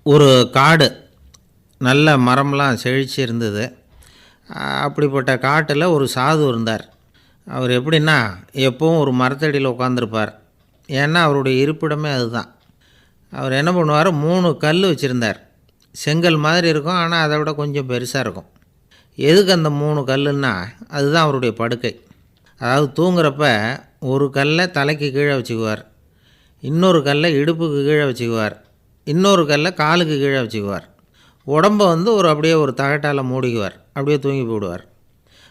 ஒரு காடு, நல்ல மரம்லாம் செழிச்சு இருந்தது. அப்படிப்பட்ட காட்டில் ஒரு சாது இருந்தார். அவர் எப்படின்னா, எப்பவும் ஒரு மரத்தடியில் உட்காந்துருப்பார். ஏன்னா அவருடைய இருப்பிடமே அதுதான். அவர் என்ன பண்ணுவார், 3 கல் வச்சுருந்தார். செங்கல் மாதிரி இருக்கும், ஆனால் அதை விட கொஞ்சம் பெருசாக இருக்கும். எதுக்கு அந்த 3 கல்லுன்னா, அதுதான் அவருடைய படுக்கை. அதாவது தூங்குறப்ப ஒரு கல்லை தலைக்கு கீழே வச்சுக்குவார், இன்னொரு கல்லை இடுப்புக்கு கீழே வச்சுக்குவார், இன்னொரு கல்லை காலுக்கு கீழே வச்சுக்குவார். உடம்பை வந்து அப்படியே ஒரு தகட்டால் மூடிக்குவார். அப்படியே தூங்கி போடுவார்.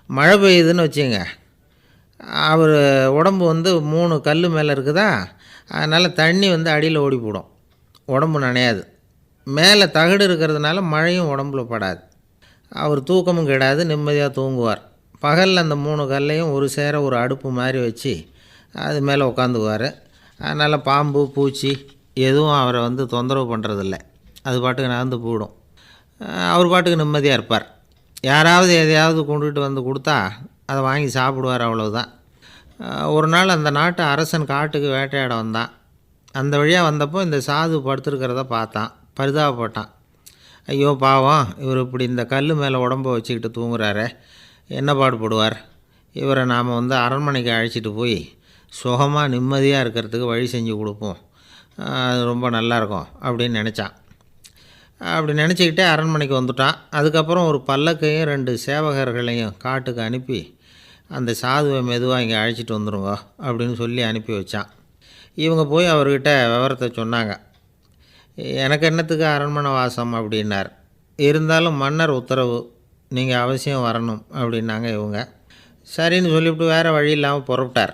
மழை பெய்யுதுன்னு வச்சுங்க, அவர் உடம்பு வந்து 3 கல் மேலே இருக்குதா, அதனால் தண்ணி வந்து அடியில் ஓடி போடும், உடம்பு நனையாது. மேலே தகடு இருக்கிறதுனால மழையும் உடம்புல படாது. அவர் தூக்கமும் கெடாது, நிம்மதியாக தூங்குவார். பகலில் அந்த 3 கல்லையும் ஒரு சேர ஒரு அடுப்பு மாதிரி வச்சு அது மேலே உட்காந்துக்குவார். அதனால் பாம்பு பூச்சி எதுவும் அவரை வந்து தொந்தரவு பண்ணுறதில்ல. அது பாட்டுக்கு நகர்ந்து போயிடும். அவர் பாட்டுக்கு நிம்மதியாக இருப்பார். யாராவது எதையாவது கொண்டுகிட்டு வந்து கொடுத்தா அதை வாங்கி சாப்பிடுவார், அவ்வளவுதான். ஒரு நாள் அந்த நாட்டு அரசன் காட்டுக்கு வேட்டையாட வந்தான். அந்த வழியாக வந்தப்போ இந்த சாது படுத்துருக்கிறத பார்த்தான். பரிதாபப்பட்டான். ஐயோ பாவம், இவர் இப்படி இந்த கல் மேலே உடம்பை வச்சுக்கிட்டு தூங்குறாரே, என்ன பாடுபடுவார். இவரை நாம் வந்து அரண்மனைக்கு அழைச்சிட்டு போய் சுகமாக நிம்மதியாக இருக்கிறதுக்கு வழி செஞ்சு கொடுப்போம், அது ரொம்ப நல்லாயிருக்கும் அப்படின்னு நினச்சான். அப்படி நினச்சிக்கிட்டே அரண்மனைக்கு வந்துட்டான். அதுக்கப்புறம் ஒரு பல்லக்கையும் 2 சேவகர்களையும் காட்டுக்கு அனுப்பி அந்த சாதுவை மெதுவாக இங்கே அழைச்சிட்டு வந்துடுங்க அப்படின்னு சொல்லி அனுப்பி வச்சான். இவங்க போய் அவர்கிட்ட விவரத்தை சொன்னாங்க. எனக்கு என்னத்துக்கு அரண்மனை வாசம் அப்படின்னார். இருந்தாலும் மன்னர் உத்தரவு, நீங்கள் அவசியம் வரணும் அப்படின்னாங்க இவங்க. சரின்னு சொல்லிவிட்டு வேறு வழி இல்லாமல் புறப்பட்டார்.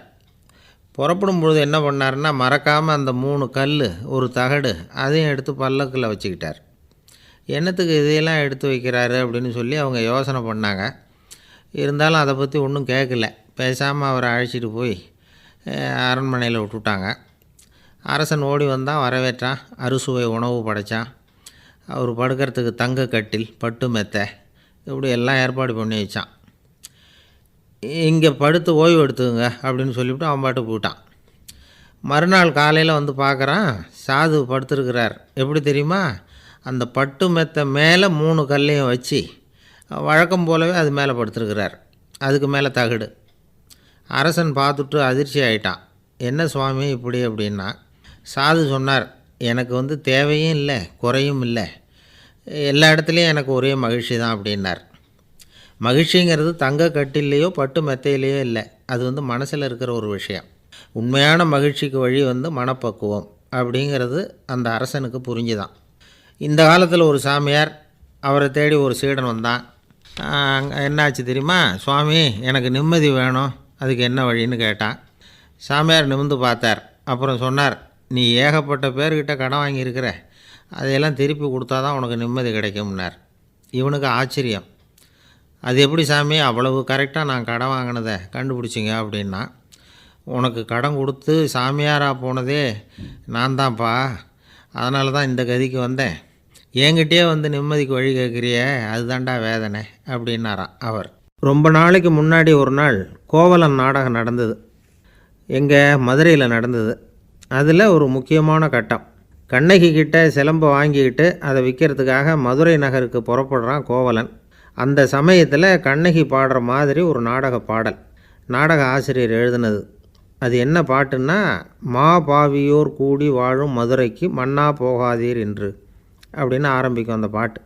புறப்படும் பொழுது என்ன பண்ணார்னா, மறக்காமல் அந்த 3 கல் ஒரு தகடு அதையும் எடுத்து பல்லக்கில் வச்சுக்கிட்டார். என்னத்துக்கு இதையெல்லாம் எடுத்து வைக்கிறாரு அப்படின்னு சொல்லி அவங்க யோசனை பண்ணாங்க. இருந்தாலும் அதை பற்றி ஒன்றும் கேட்கல. பேசாமல் அவரை அழைச்சிட்டு போய் அரண்மனையில் விட்டுட்டாங்க. அரசன் ஓடி வந்தான், வரவேற்றான், அறுசுவை உணவு படைத்தான். அவர் படுக்கிறதுக்கு தங்க கட்டில், பட்டு மெத்தை, இப்படி எல்லாம் ஏற்பாடு பண்ணி வச்சான். இங்கே படுத்து ஓய்வு எடுத்துங்க அப்படின்னு சொல்லிவிட்டு அவன் பாட்டு போயிட்டான். மறுநாள் காலையில் வந்து பார்க்குறான், சாது படுத்துருக்கிறார். எப்படி தெரியுமா, அந்த பட்டு மெத்தை மேலே 3 கல்லையும் வச்சு வழக்கம் போலவே அது மேலே படுத்துருக்கிறார். அதுக்கு மேலே தகடு. அரசன் பார்த்துட்டு அதிர்ச்சி ஆகிட்டான். என்ன சுவாமி இப்படி அப்படின்னா, சாது சொன்னார், எனக்கு வந்து தேவையும் இல்லை குறையும் இல்லை, எல்லா இடத்துலையும் எனக்கு ஒரே மகிழ்ச்சி தான் அப்படின்னார். மகிழ்ச்சிங்கிறது தங்க கட்டிலேயோ பட்டு மெத்தையிலேயோ இல்லை, அது வந்து மனசில் இருக்கிற ஒரு விஷயம். உண்மையான மகிழ்ச்சிக்கு வழி வந்து மனப்பக்குவம் அப்படிங்கிறது அந்த அரசனுக்கு புரிஞ்சுதான். இந்த காலத்தில் ஒரு சாமியார், அவரை தேடி ஒரு சீடன் வந்தான். என்னாச்சு தெரியுமா, சுவாமி எனக்கு நிம்மதி வேணும், அதுக்கு என்ன வழின்னு கேட்டான். சாமியார் நிமிர்ந்து பார்த்தார். அப்புறம் சொன்னார், நீ ஏகப்பட்ட பேர்கிட்ட கடன் வாங்கியிருக்கிற, அதையெல்லாம் திருப்பி கொடுத்தா தான் உனக்கு நிம்மதி கிடைக்கும்னார். இவனுக்கு ஆச்சரியம். அது எப்படி சாமி, அவ்வளவு கரெக்டாக நான் கடன் வாங்கினதை கண்டுபிடிச்சிங்க அப்படின்னா, உனக்கு கடன் கொடுத்து சாமியாராக போனதே நான் தான்ப்பா, அதனால தான் இந்த கதிக்கு வந்தேன். என்கிட்டயே வந்து நிம்மதிக்கு வழி கேட்குறிய, அதுதான்டா வேதனை அப்படின்னாராம் அவர். ரொம்ப நாளைக்கு முன்னாடி ஒரு நாள் கோவலன் நாடகம் நடந்தது. எங்கே மதுரையில் நடந்தது. அதில் ஒரு முக்கியமான கட்டம். கண்ணகி கிட்ட சிலம்பை வாங்கிக்கிட்டு அதை விற்கிறதுக்காக மதுரை நகருக்கு புறப்படுறான் கோவலன். அந்த சமயத்தில் கண்ணகி பாடுற மாதிரி ஒரு நாடக பாடல், நாடக ஆசிரியர் எழுதினது. அது என்ன பாட்டுன்னா, மா பாவியோர் கூடி வாழும் மதுரைக்கு மன்னா போகாதீர் என்று அப்படின்னு ஆரம்பிக்கும் அந்த பாட்டு.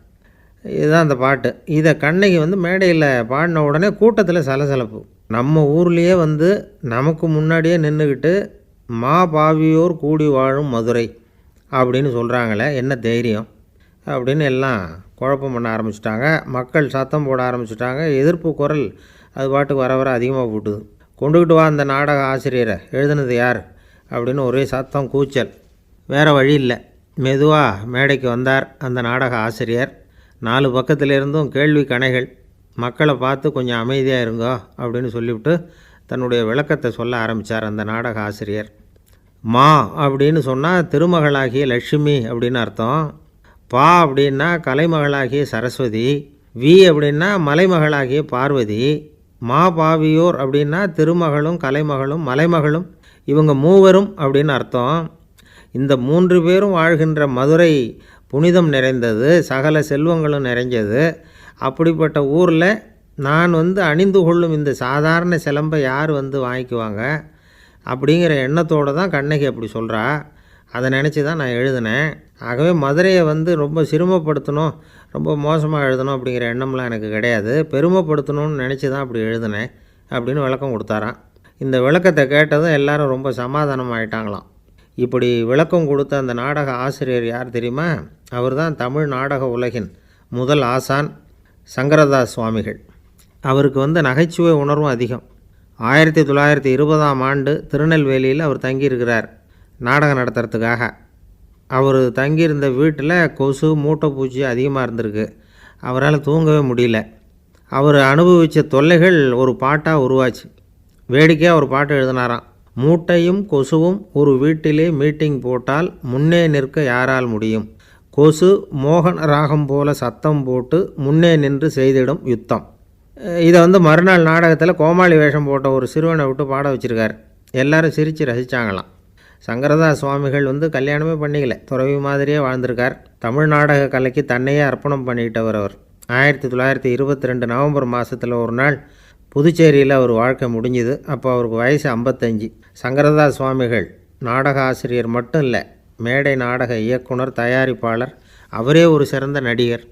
இதுதான் அந்த பாட்டு. இதை கண்ணகி வந்து மேடையில் பாடின உடனே கூட்டத்தில் சலசலப்பு. நம்ம ஊர்லேயே வந்து நமக்கு முன்னாடியே நின்றுக்கிட்டு மா பாவியோர் கூடி வாழும் மதுரை அப்படின்னு சொல்கிறாங்களே, என்ன தைரியம் அப்படின்னு எல்லாம் குழப்பம் பண்ண ஆரம்பிச்சிட்டாங்க. மக்கள் சத்தம் போட ஆரம்பிச்சிட்டாங்க. எதிர்ப்பு குரல் அது பாட்டுக்கு வர வர அதிகமாக போட்டுது. கொண்டுக்கிட்டு வா அந்த நாடக ஆசிரியரை, எழுதுனது யார் அப்படின்னு ஒரே சத்தம் கூச்சல். வேறு வழி இல்லை. மெதுவாக மேடைக்கு வந்தார் அந்த நாடக ஆசிரியர். 4 பக்கத்திலிருந்தும் கேள்வி கணைகள். மக்களை பார்த்து கொஞ்சம் அமைதியாக இருங்கோ அப்படின்னு சொல்லிவிட்டு தன்னுடைய விளக்கத்தை சொல்ல ஆரம்பித்தார் அந்த நாடக ஆசிரியர். மா அப்படின்னு சொன்னால் திருமகளாகிய லட்சுமி அப்படின்னு அர்த்தம். பா அப்படின்னா கலைமகளாகிய சரஸ்வதி. வி அப்படின்னா மலைமகளாகிய பார்வதி. மா பாவியோர் அப்படின்னா திருமகளும் கலைமகளும் மலைமகளும், இவங்க மூவரும் அப்படின்னு அர்த்தம். இந்த 3 பேரும் வாழ்கின்ற மதுரை புனிதம் நிறைந்தது, சகல செல்வங்களும் நிறைஞ்சது. அப்படிப்பட்ட ஊரில் நான் அணிந்து கொள்ளும் இந்த சாதாரண சிலம்பை யார் வாங்கிக்குவாங்க அப்படிங்கிற எண்ணத்தோடு தான் கண்ணகி அப்படி சொல்கிறா. அதை நினச்சி தான் நான் எழுதினேன். ஆகவே மதுரையை ரொம்ப சிரமப்படுத்தணும், ரொம்ப மோசமாக எழுதணும் அப்படிங்கிற எண்ணம்லாம் எனக்கு கிடையாது. பெருமைப்படுத்தணும்னு நினச்சி தான் அப்படி எழுதினேன் அப்படின்னு விளக்கம் கொடுத்தாராம். இந்த விளக்கத்தை கேட்டதும் எல்லாரும் ரொம்ப சமாதானம் ஆகிட்டாங்களாம். இப்படி விளக்கம் கொடுத்த அந்த நாடக ஆசிரியர் யார் தெரியுமா? அவர் தான் தமிழ் நாடக உலகின் முதல் ஆசான் சங்கரதாஸ் சுவாமிகள். அவருக்கு நகைச்சுவை உணர்வும் அதிகம். 1920ஆம் ஆண்டு திருநெல்வேலியில் அவர் தங்கியிருக்கிறார் நாடகம் நடத்துறதுக்காக. அவர் தங்கியிருந்த வீட்டில் கொசு மூட்டைப்பூச்சி அதிகமாக இருந்திருக்கு. அவரால் தூங்கவே முடியல. அவர் அனுபவித்த தொல்லைகள் ஒரு பாட்டாக உருவாச்சு. வேடிக்கையாக ஒரு பாட்டு எழுதினாராம். மூட்டையும் கொசுவும் ஒரு வீட்டிலே மீட்டிங் போட்டால் முன்னே நிற்க யாரால் முடியும்? கொசு மோகன ராகம் போல சத்தம் போட்டு முன்னே நின்று செய்திடும் யுத்தம். இதை மறுநாள் நாடகத்தில் கோமாளி வேஷம் போட்ட ஒரு சிறுவனை விட்டு பாட வச்சுருக்கார். எல்லாரும் சிரித்து ரசித்தாங்களாம். சங்கரதாஸ் சுவாமிகள் கல்யாணமே பண்ணிக்கல, துறவி மாதிரியே வாழ்ந்திருக்கார். தமிழ் நாடக கலைக்கு தன்னையே அர்ப்பணம் பண்ணிக்கிட்டவர் அவர். 1922 நவம்பர் மாதத்தில் ஒரு நாள் புதுச்சேரியில் அவர் வாழ்க்கை முடிஞ்சுது. அப்போ அவருக்கு வயசு 55. சங்கரதாஸ் சுவாமிகள் நாடக ஆசிரியர் மட்டும் இல்லை, மேடை நாடக இயக்குனர், தயாரிப்பாளர். அவரே ஒரு சிறந்த நடிகர்.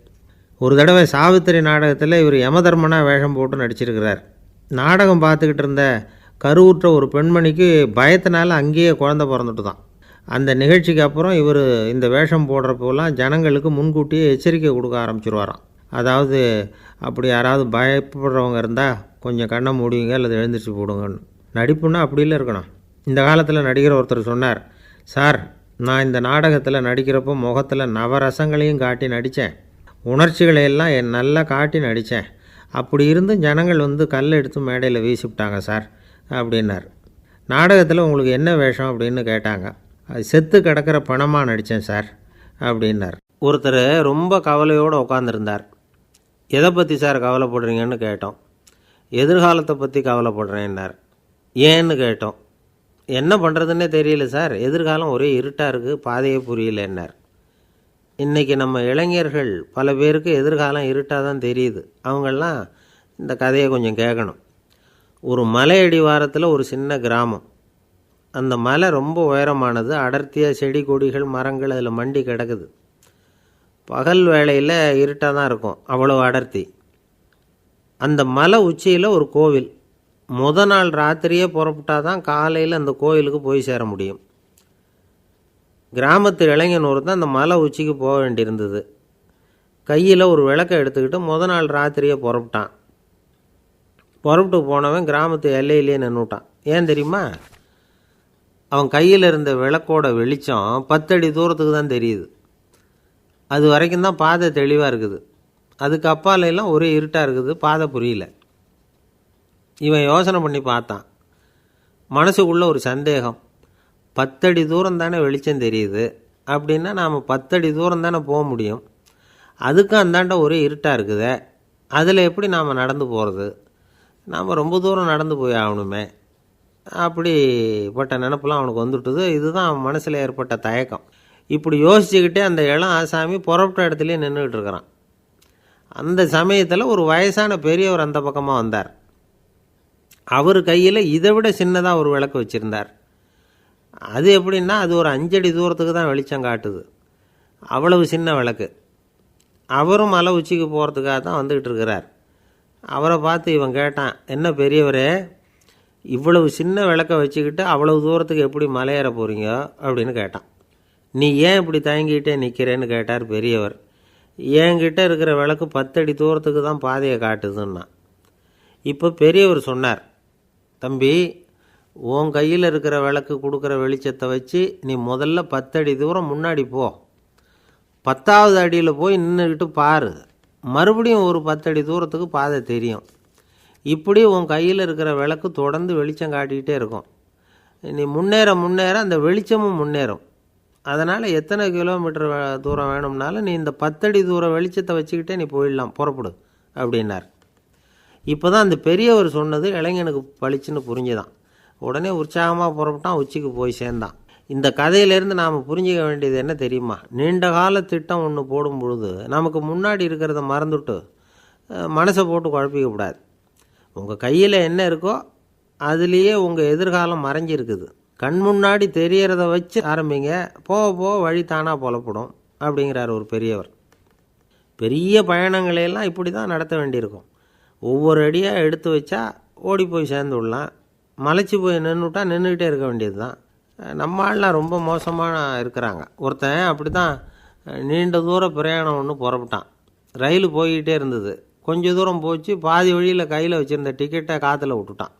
ஒரு தடவை சாவித்திரி நாடகத்தில் இவர் யமதர்மனாக வேஷம் போட்டு நடிச்சிருக்கிறார். நாடகம் பார்த்துக்கிட்டு இருந்த கருவுற்ற ஒரு பெண்மணிக்கு பயத்தினால அங்கேயே குழந்தை பிறந்துட்டு தான். அந்த நிகழ்ச்சிக்கு அப்புறம் இவர் இந்த வேஷம் போடுறப்போலாம் ஜனங்களுக்கு முன்கூட்டியே எச்சரிக்கை கொடுக்க ஆரம்பிச்சிருவாராம். அதாவது அப்படி யாராவது பயப்படுறவங்க இருந்தால் கொஞ்சம் கண்ணை மூடிங்க அல்லது எழுந்திரிச்சு போடுங்கன்னு. நடிப்புன்னா அப்படிலாம் இருக்கணும். இந்த காலத்தில் நடிகர் ஒருத்தர் சொன்னார், சார் நான் இந்த நாடகத்தில் நடிக்கிறப்போ முகத்தில் நவரசங்களையும் காட்டி நடித்தேன், உணர்ச்சிகளையெல்லாம் நல்லா காட்டி நடித்தேன். அப்படி இருந்து ஜனங்கள் கல் எடுத்து மேடையில் வீசிவிட்டாங்க சார் அப்படின்னார். நாடகத்தில் உங்களுக்கு என்ன வேஷம் அப்படின்னு கேட்டாங்க. அது செத்து கிடக்கிற பணமாக நடித்தேன் சார் அப்படின்னார். ஒருத்தர் ரொம்ப கவலையோடு உட்காந்துருந்தார். எதை பற்றி சார் கவலைப்படுறீங்கன்னு கேட்டோம். எதிர்காலத்தை பற்றி கவலைப்படுறேன்னார். ஏன்னு கேட்டோம். என்ன பண்ணுறதுன்னே தெரியல சார், எதிர்காலம் ஒரே இருட்டாக இருக்குது, பாதையே புரியலன்னார். இன்றைக்கி நம்ம இளைஞர்கள் பல பேருக்கு எதிர்காலம் இருட்டாக தான் தெரியுது. அவங்கெல்லாம் இந்த கதையை கொஞ்சம் கேட்கணும். ஒரு மலை அடிவாரத்தில் ஒரு சின்ன கிராமம். அந்த மலை ரொம்ப உயரமானது. அடர்த்தியாக செடி கொடிகள் மரங்கள் அதில் மண்டி கிடக்குது. பகல் வேளையில் இருட்டாக தான் இருக்கும், அவ்வளோ அடர்த்தி. அந்த மலை உச்சியில் ஒரு கோவில். நாள் ராத்திரியே புறப்பட்டால் தான் காலையில் அந்த கோவிலுக்கு போய் சேர முடியும். கிராமத்து இளைஞன் ஒருத்தன் அந்த மலை உச்சிக்கு போக வேண்டியிருந்தது. கையில் ஒரு விளக்கை எடுத்துக்கிட்டு நாள் ராத்திரியே புறப்பட்டான். புறப்பட்டு போனவன் கிராமத்து எல்லையிலேயே நின்றுட்டான். ஏன் தெரியுமா? அவன் கையில் இருந்த விளக்கோட வெளிச்சம் 10 அடி தூரத்துக்கு தான் தெரியுது. அது வரைக்கும் தான் பாதை தெளிவாக இருக்குது. அதுக்கு அப்பாலெல்லாம் ஒரே இருட்டாக இருக்குது, பாதை புரியல. இவன் யோசனை பண்ணி பார்த்தான். மனசுக்குள்ளே ஒரு சந்தேகம். 10 அடி தூரம் தானே வெளிச்சம் தெரியுது, அப்படின்னா நாம் 10 அடி தூரம் தானே போக முடியும். அதுக்கும் அந்தாண்ட ஒரே இருட்டாக இருக்குதே, அதில் எப்படி நாம் நடந்து போகிறது? நாம் ரொம்ப தூரம் நடந்து போய் ஆகணுமே. அப்படிப்பட்ட நினப்பெல்லாம் அவனுக்கு வந்துவிட்டது. இதுதான் அவன் மனசில் ஏற்பட்ட தயக்கம். இப்படி யோசிச்சுக்கிட்டே அந்த இளம் ஆசாமி புறப்பட்ட இடத்துலையே நின்றுக்கிட்டு இருக்கிறான். அந்த சமயத்தில் ஒரு வயசான பெரியவர் அந்த பக்கமாக வந்தார். அவர் கையில் இதை விட சின்னதாக ஒரு விளக்கு வச்சுருந்தார். அது எப்படின்னா அது ஒரு 5 அடி தூரத்துக்கு தான் வெளிச்சம் காட்டுது. அவ்வளவு சின்ன விளக்கு. அவரும் மலை உச்சிக்கு போகிறதுக்காக தான் வந்துக்கிட்டு இருக்கிறார். அவரை பார்த்து இவன் கேட்டான், என்ன பெரியவரே, இவ்வளவு சின்ன விளக்கை வச்சுக்கிட்டு அவ்வளவு தூரத்துக்கு எப்படி மலையேற போகிறீங்க அப்படின்னு கேட்டான். நீ ஏன் இப்படி தயங்கிட்டே நிற்கிறேன்னு கேட்டார் பெரியவர். என்கிட்ட இருக்கிற விளக்கு 10 அடி தூரத்துக்கு தான் பாதையை காட்டுதுன்னா. இப்போ பெரியவர் சொன்னார், தம்பி, உன் கையில் இருக்கிற விளக்கு கொடுக்குற வெளிச்சத்தை வச்சு நீ முதல்ல 10 அடி தூரம் முன்னாடி போ. 10வது அடியில் போய் நின்றுக்கிட்டு பாரு, மறுபடியும் ஒரு 10 அடி தூரத்துக்கு பாதை தெரியும். இப்படி உன் கையில் இருக்கிற விளக்கு தொடர்ந்து வெளிச்சம் காட்டிக்கிட்டே இருக்கும். நீ முன்னேற முன்னேற அந்த வெளிச்சமும் முன்னேறும். அதனால் எத்தனை கிலோமீட்டர் தூரம் வேணும்னாலும் நீ இந்த 10 அடி தூரம் வெளிச்சத்தை வச்சுக்கிட்டே நீ போயிடலாம், புறப்படு அப்படின்னார். இப்போ தான் அந்த பெரியவர் சொன்னது இளைஞனுக்கு பளிச்சுன்னு புரிஞ்சுதான். உடனே உற்சாகமாக புறப்பட்டான், உச்சிக்கு போய் சேர்ந்தான். இந்த கதையிலேருந்து நாம் புரிஞ்சிக்க வேண்டியது என்ன தெரியுமா? நீண்ட கால திட்டம் ஒன்று போடும் பொழுது நமக்கு முன்னாடி இருக்கிறத மறந்துட்டு மனசை போட்டு குழப்பிக்கக்கூடாது. உங்கள் கையில் என்ன இருக்கோ அதுலேயே உங்கள் எதிர்காலம் மறைஞ்சிருக்குது. கண் முன்னாடி தெரியறத வச்சு ஆரம்பிங்க, போக போக வழி தானாக புலப்படும் அப்படிங்கிறார் ஒரு பெரியவர். பெரிய பயணங்களையெல்லாம் இப்படி தான் நடத்த வேண்டியிருக்கும். ஒவ்வொரு அடியாக எடுத்து வச்சா ஓடி போய் சேர்ந்து விடலாம். மலைச்சி போய் நின்றுட்டா நின்றுக்கிட்டே இருக்க வேண்டியது தான். நம்ம ஆள்லாம் ரொம்ப மோசமான இருக்கிறாங்க. ஒருத்தன் அப்படி தான் நீண்ட தூர பிரயாணம் ஒன்று புறப்பட்டான். ரயில் போய்கிட்டே இருந்தது. கொஞ்சம் தூரம் போச்சு, பாதி வழியில் கையில் வச்சுருந்த டிக்கெட்டை காற்றுல விட்டுட்டான்.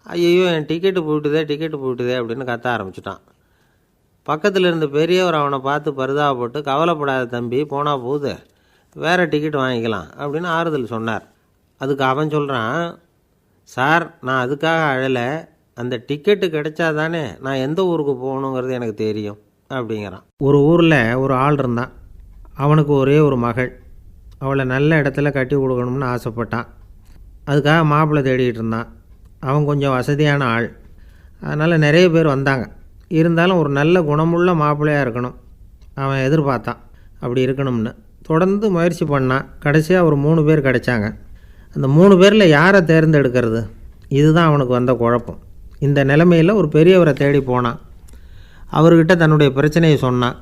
ஐயோ, என் டிக்கெட்டு போயிட்டுதே அப்படின்னு கத்த ஆரம்பிச்சிட்டான். பக்கத்தில் இருந்த பெரியவர் அவனை பார்த்து பரிதாபப்பட்டு, கவலைப்படாத தம்பி, போனால் போகுது, வேறு டிக்கெட் வாங்கிக்கலாம் அப்படின்னு ஆறுதல் சொன்னார். அதுக்கு அவன் சொல்கிறான், சார், நான் அதுக்காக அழலை, அந்த டிக்கெட்டு கிடைச்சா தானே நான் எந்த ஊருக்கு போகணுங்கிறது எனக்கு தெரியும் அப்படிங்கிறான். ஒரு ஊரில் ஒரு ஆள் இருந்தான். அவனுக்கு ஒரே ஒரு மகள். அவளை நல்ல இடத்துல கட்டி கொடுக்கணும்னு ஆசைப்பட்டான். அதுக்காக மாப்பிள்ளை தேடிக்கிட்டு இருந்தான். அவன் கொஞ்சம் வசதியான ஆள், அதனால் நிறைய பேர் வந்தாங்க. இருந்தாலும் ஒரு நல்ல குணமுள்ள மாப்பிள்ளையாக இருக்கணும் அவன் எதிர்பார்த்தான். அப்படி இருக்கணும்னு தொடர்ந்து முயற்சி பண்ணான். கடைசியாக ஒரு 3 பேர் கிடைச்சாங்க. அந்த 3 பேரில் யாரை தேர்ந்தெடுக்கிறது, இதுதான் அவனுக்கு வந்த குழப்பம். இந்த நிலைமையில் ஒரு பெரியவரை தேடி போனான். அவர்கிட்ட தன்னுடைய பிரச்சனையை சொன்னான்.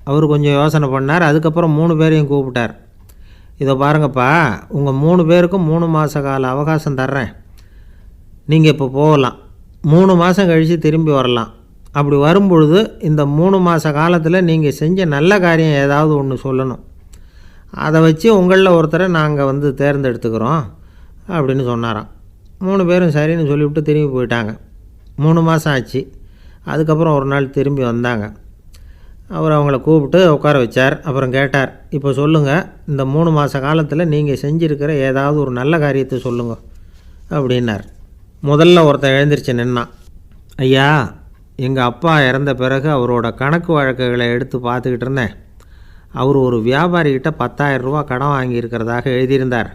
அவர் கொஞ்சம் யோசனை பண்ணார். அதுக்கப்புறம் 3 பேரையும் கூப்பிட்டார். இதை பாருங்கப்பா, உங்கள் 3 பேருக்கும் 3 மாத கால அவகாசம் தர்றேன். நீங்கள் இப்போ போகலாம். 3 மாதம் கழித்து திரும்பி வரலாம். அப்படி வரும்பொழுது இந்த 3 மாத காலத்தில் நீங்கள் செஞ்ச நல்ல காரியம் ஏதாவது ஒன்று சொல்லணும். அதை வச்சு உங்களில் ஒருத்தரை நாங்கள் தேர்ந்தெடுத்துக்கிறோம் அப்படின்னு சொன்னாராம். 3 பேரும் சரின்னு சொல்லிவிட்டு திரும்பி போயிட்டாங்க. 3 மாதம் ஆச்சு. அதுக்கப்புறம் ஒரு நாள் திரும்பி வந்தாங்க. அவர் அவங்கள கூப்பிட்டு உட்கார வச்சார். அப்புறம் கேட்டார், இப்போ சொல்லுங்கள், இந்த 3 மாத காலத்தில் நீங்கள் செஞ்சுருக்கிற ஏதாவது ஒரு நல்ல காரியத்தை சொல்லுங்க அப்படின்னார். முதல்ல ஒருத்தன் எழுந்திரிச்சு நின்னான். ஐயா, எங்கள் அப்பா இறந்த பிறகு அவரோட கணக்கு வழக்குகளை எடுத்து பார்த்துக்கிட்டு இருந்தேன். அவர் ஒரு வியாபாரிகிட்ட 10,000 ரூபா கடன் வாங்கியிருக்கிறதாக எழுதியிருந்தார்.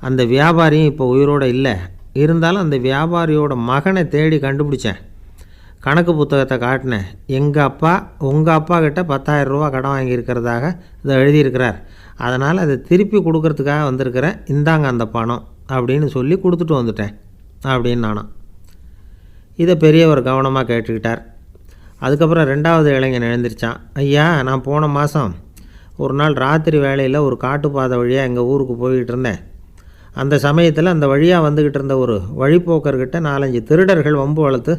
அந்த வியாபாரியும் இப்போ உயிரோடு இல்லை. இருந்தாலும் அந்த வியாபாரியோட மகனை தேடி கண்டுபிடிச்சேன். கணக்கு புத்தகத்தை காட்டினேன். எங்கள் அப்பா உங்கள் அப்பா கிட்ட 10,000 ரூபா கடன் வாங்கியிருக்கிறதாக இதை எழுதியிருக்கிறார். அதனால் அதை திருப்பி கொடுக்கறதுக்காக வந்திருக்கிறேன். இந்தாங்க அந்த பணம் அப்படின்னு சொல்லி கொடுத்துட்டு வந்துட்டேன் அப்படின்னு நானும். இதை பெரியவர் கவனமாக கேட்டுக்கிட்டார். அதுக்கப்புறம் 2வது இளைஞன் எழுந்திரிச்சான். ஐயா, நான் போன மாதம் ஒரு நாள் ராத்திரி வேளையில் ஒரு காட்டுப்பாதை வழியாக எங்கள் ஊருக்கு போய்கிட்டு இருந்தேன். அந்த சமயத்தில் அந்த வழியாக வந்துக்கிட்டு இருந்த ஒரு வழிப்போக்கர்கிட்ட 4-5 திருடர்கள் வம்பு வளர்த்து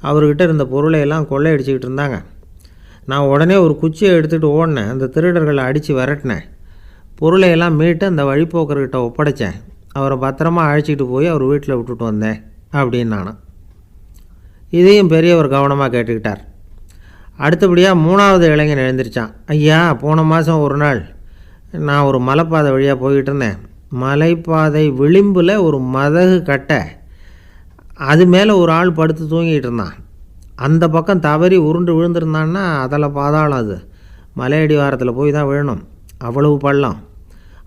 அவர்கிட்ட இருந்த பொருளையெல்லாம் கொள்ளையடிச்சிக்கிட்டு இருந்தாங்க. நான் உடனே ஒரு குச்சியை எடுத்துகிட்டு ஓடினேன். அந்த திருடர்களை அடித்து விரட்டினேன். பொருளையெல்லாம் மீட்டு அந்த வழிப்போக்கர்கிட்ட ஒப்படைச்சேன். அவரை பத்திரமா அழைச்சிக்கிட்டு போய் அவர் வீட்டில் விட்டுட்டு வந்தேன் அப்படின்னு நானும். இதையும் பெரியவர் கவனமாக கேட்டுக்கிட்டார். அடுத்தபடியாக 3வது இளைஞன் எழுந்திரிச்சான். ஐயா, போன மாதம் ஒரு நாள் நான் ஒரு மலைப்பாதை வழியாக போய்கிட்டு இருந்தேன். மலைப்பாதை விளிம்பில் ஒரு மதகு கட்டை, அது மேலே ஒரு ஆள் படுத்து தூங்கிட்டு இருந்தான். அந்த பக்கம் தவறி உருண்டு விழுந்திருந்தான்னா அதில் பாதாளம். அது மலையடி வாரத்தில் போய் தான் விழணும். அவ்வளவு பள்ளம்.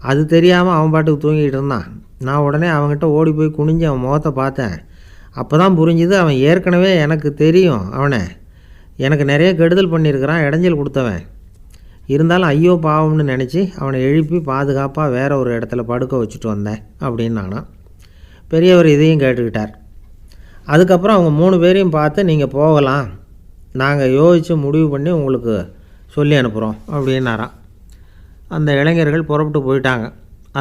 அது தெரியாமல் அவன் பாட்டுக்கு தூங்கிட்டு இருந்தான். நான் உடனே அவன்கிட்ட ஓடி போய் குனிஞ்சு அவன் முகத்தை பார்த்தேன். அப்போ தான் புரிஞ்சுது, அவன் ஏற்கனவே எனக்கு தெரியும். அவனை எனக்கு நிறைய கெடுதல் பண்ணியிருக்கிறான், இடைஞ்சல் கொடுத்தவன். இருந்தாலும் ஐயோ பாவம்னு நினச்சி அவனை எழுப்பி பாதுகாப்பாக வேறு ஒரு இடத்துல படுக்க வச்சுட்டு வந்தேன் அப்படின்னு நானும். பெரியவர் இதையும் கேட்டுக்கிட்டார். அதுக்கப்புறம் அவங்க 3 பேரையும் பார்த்து, நீங்கள் போகலாம், நாங்கள் யோசித்து முடிவு பண்ணி உங்களுக்கு சொல்லி அனுப்புகிறோம் அப்படின்னாராம். அந்த இளைஞர்கள் புறப்பட்டு போயிட்டாங்க.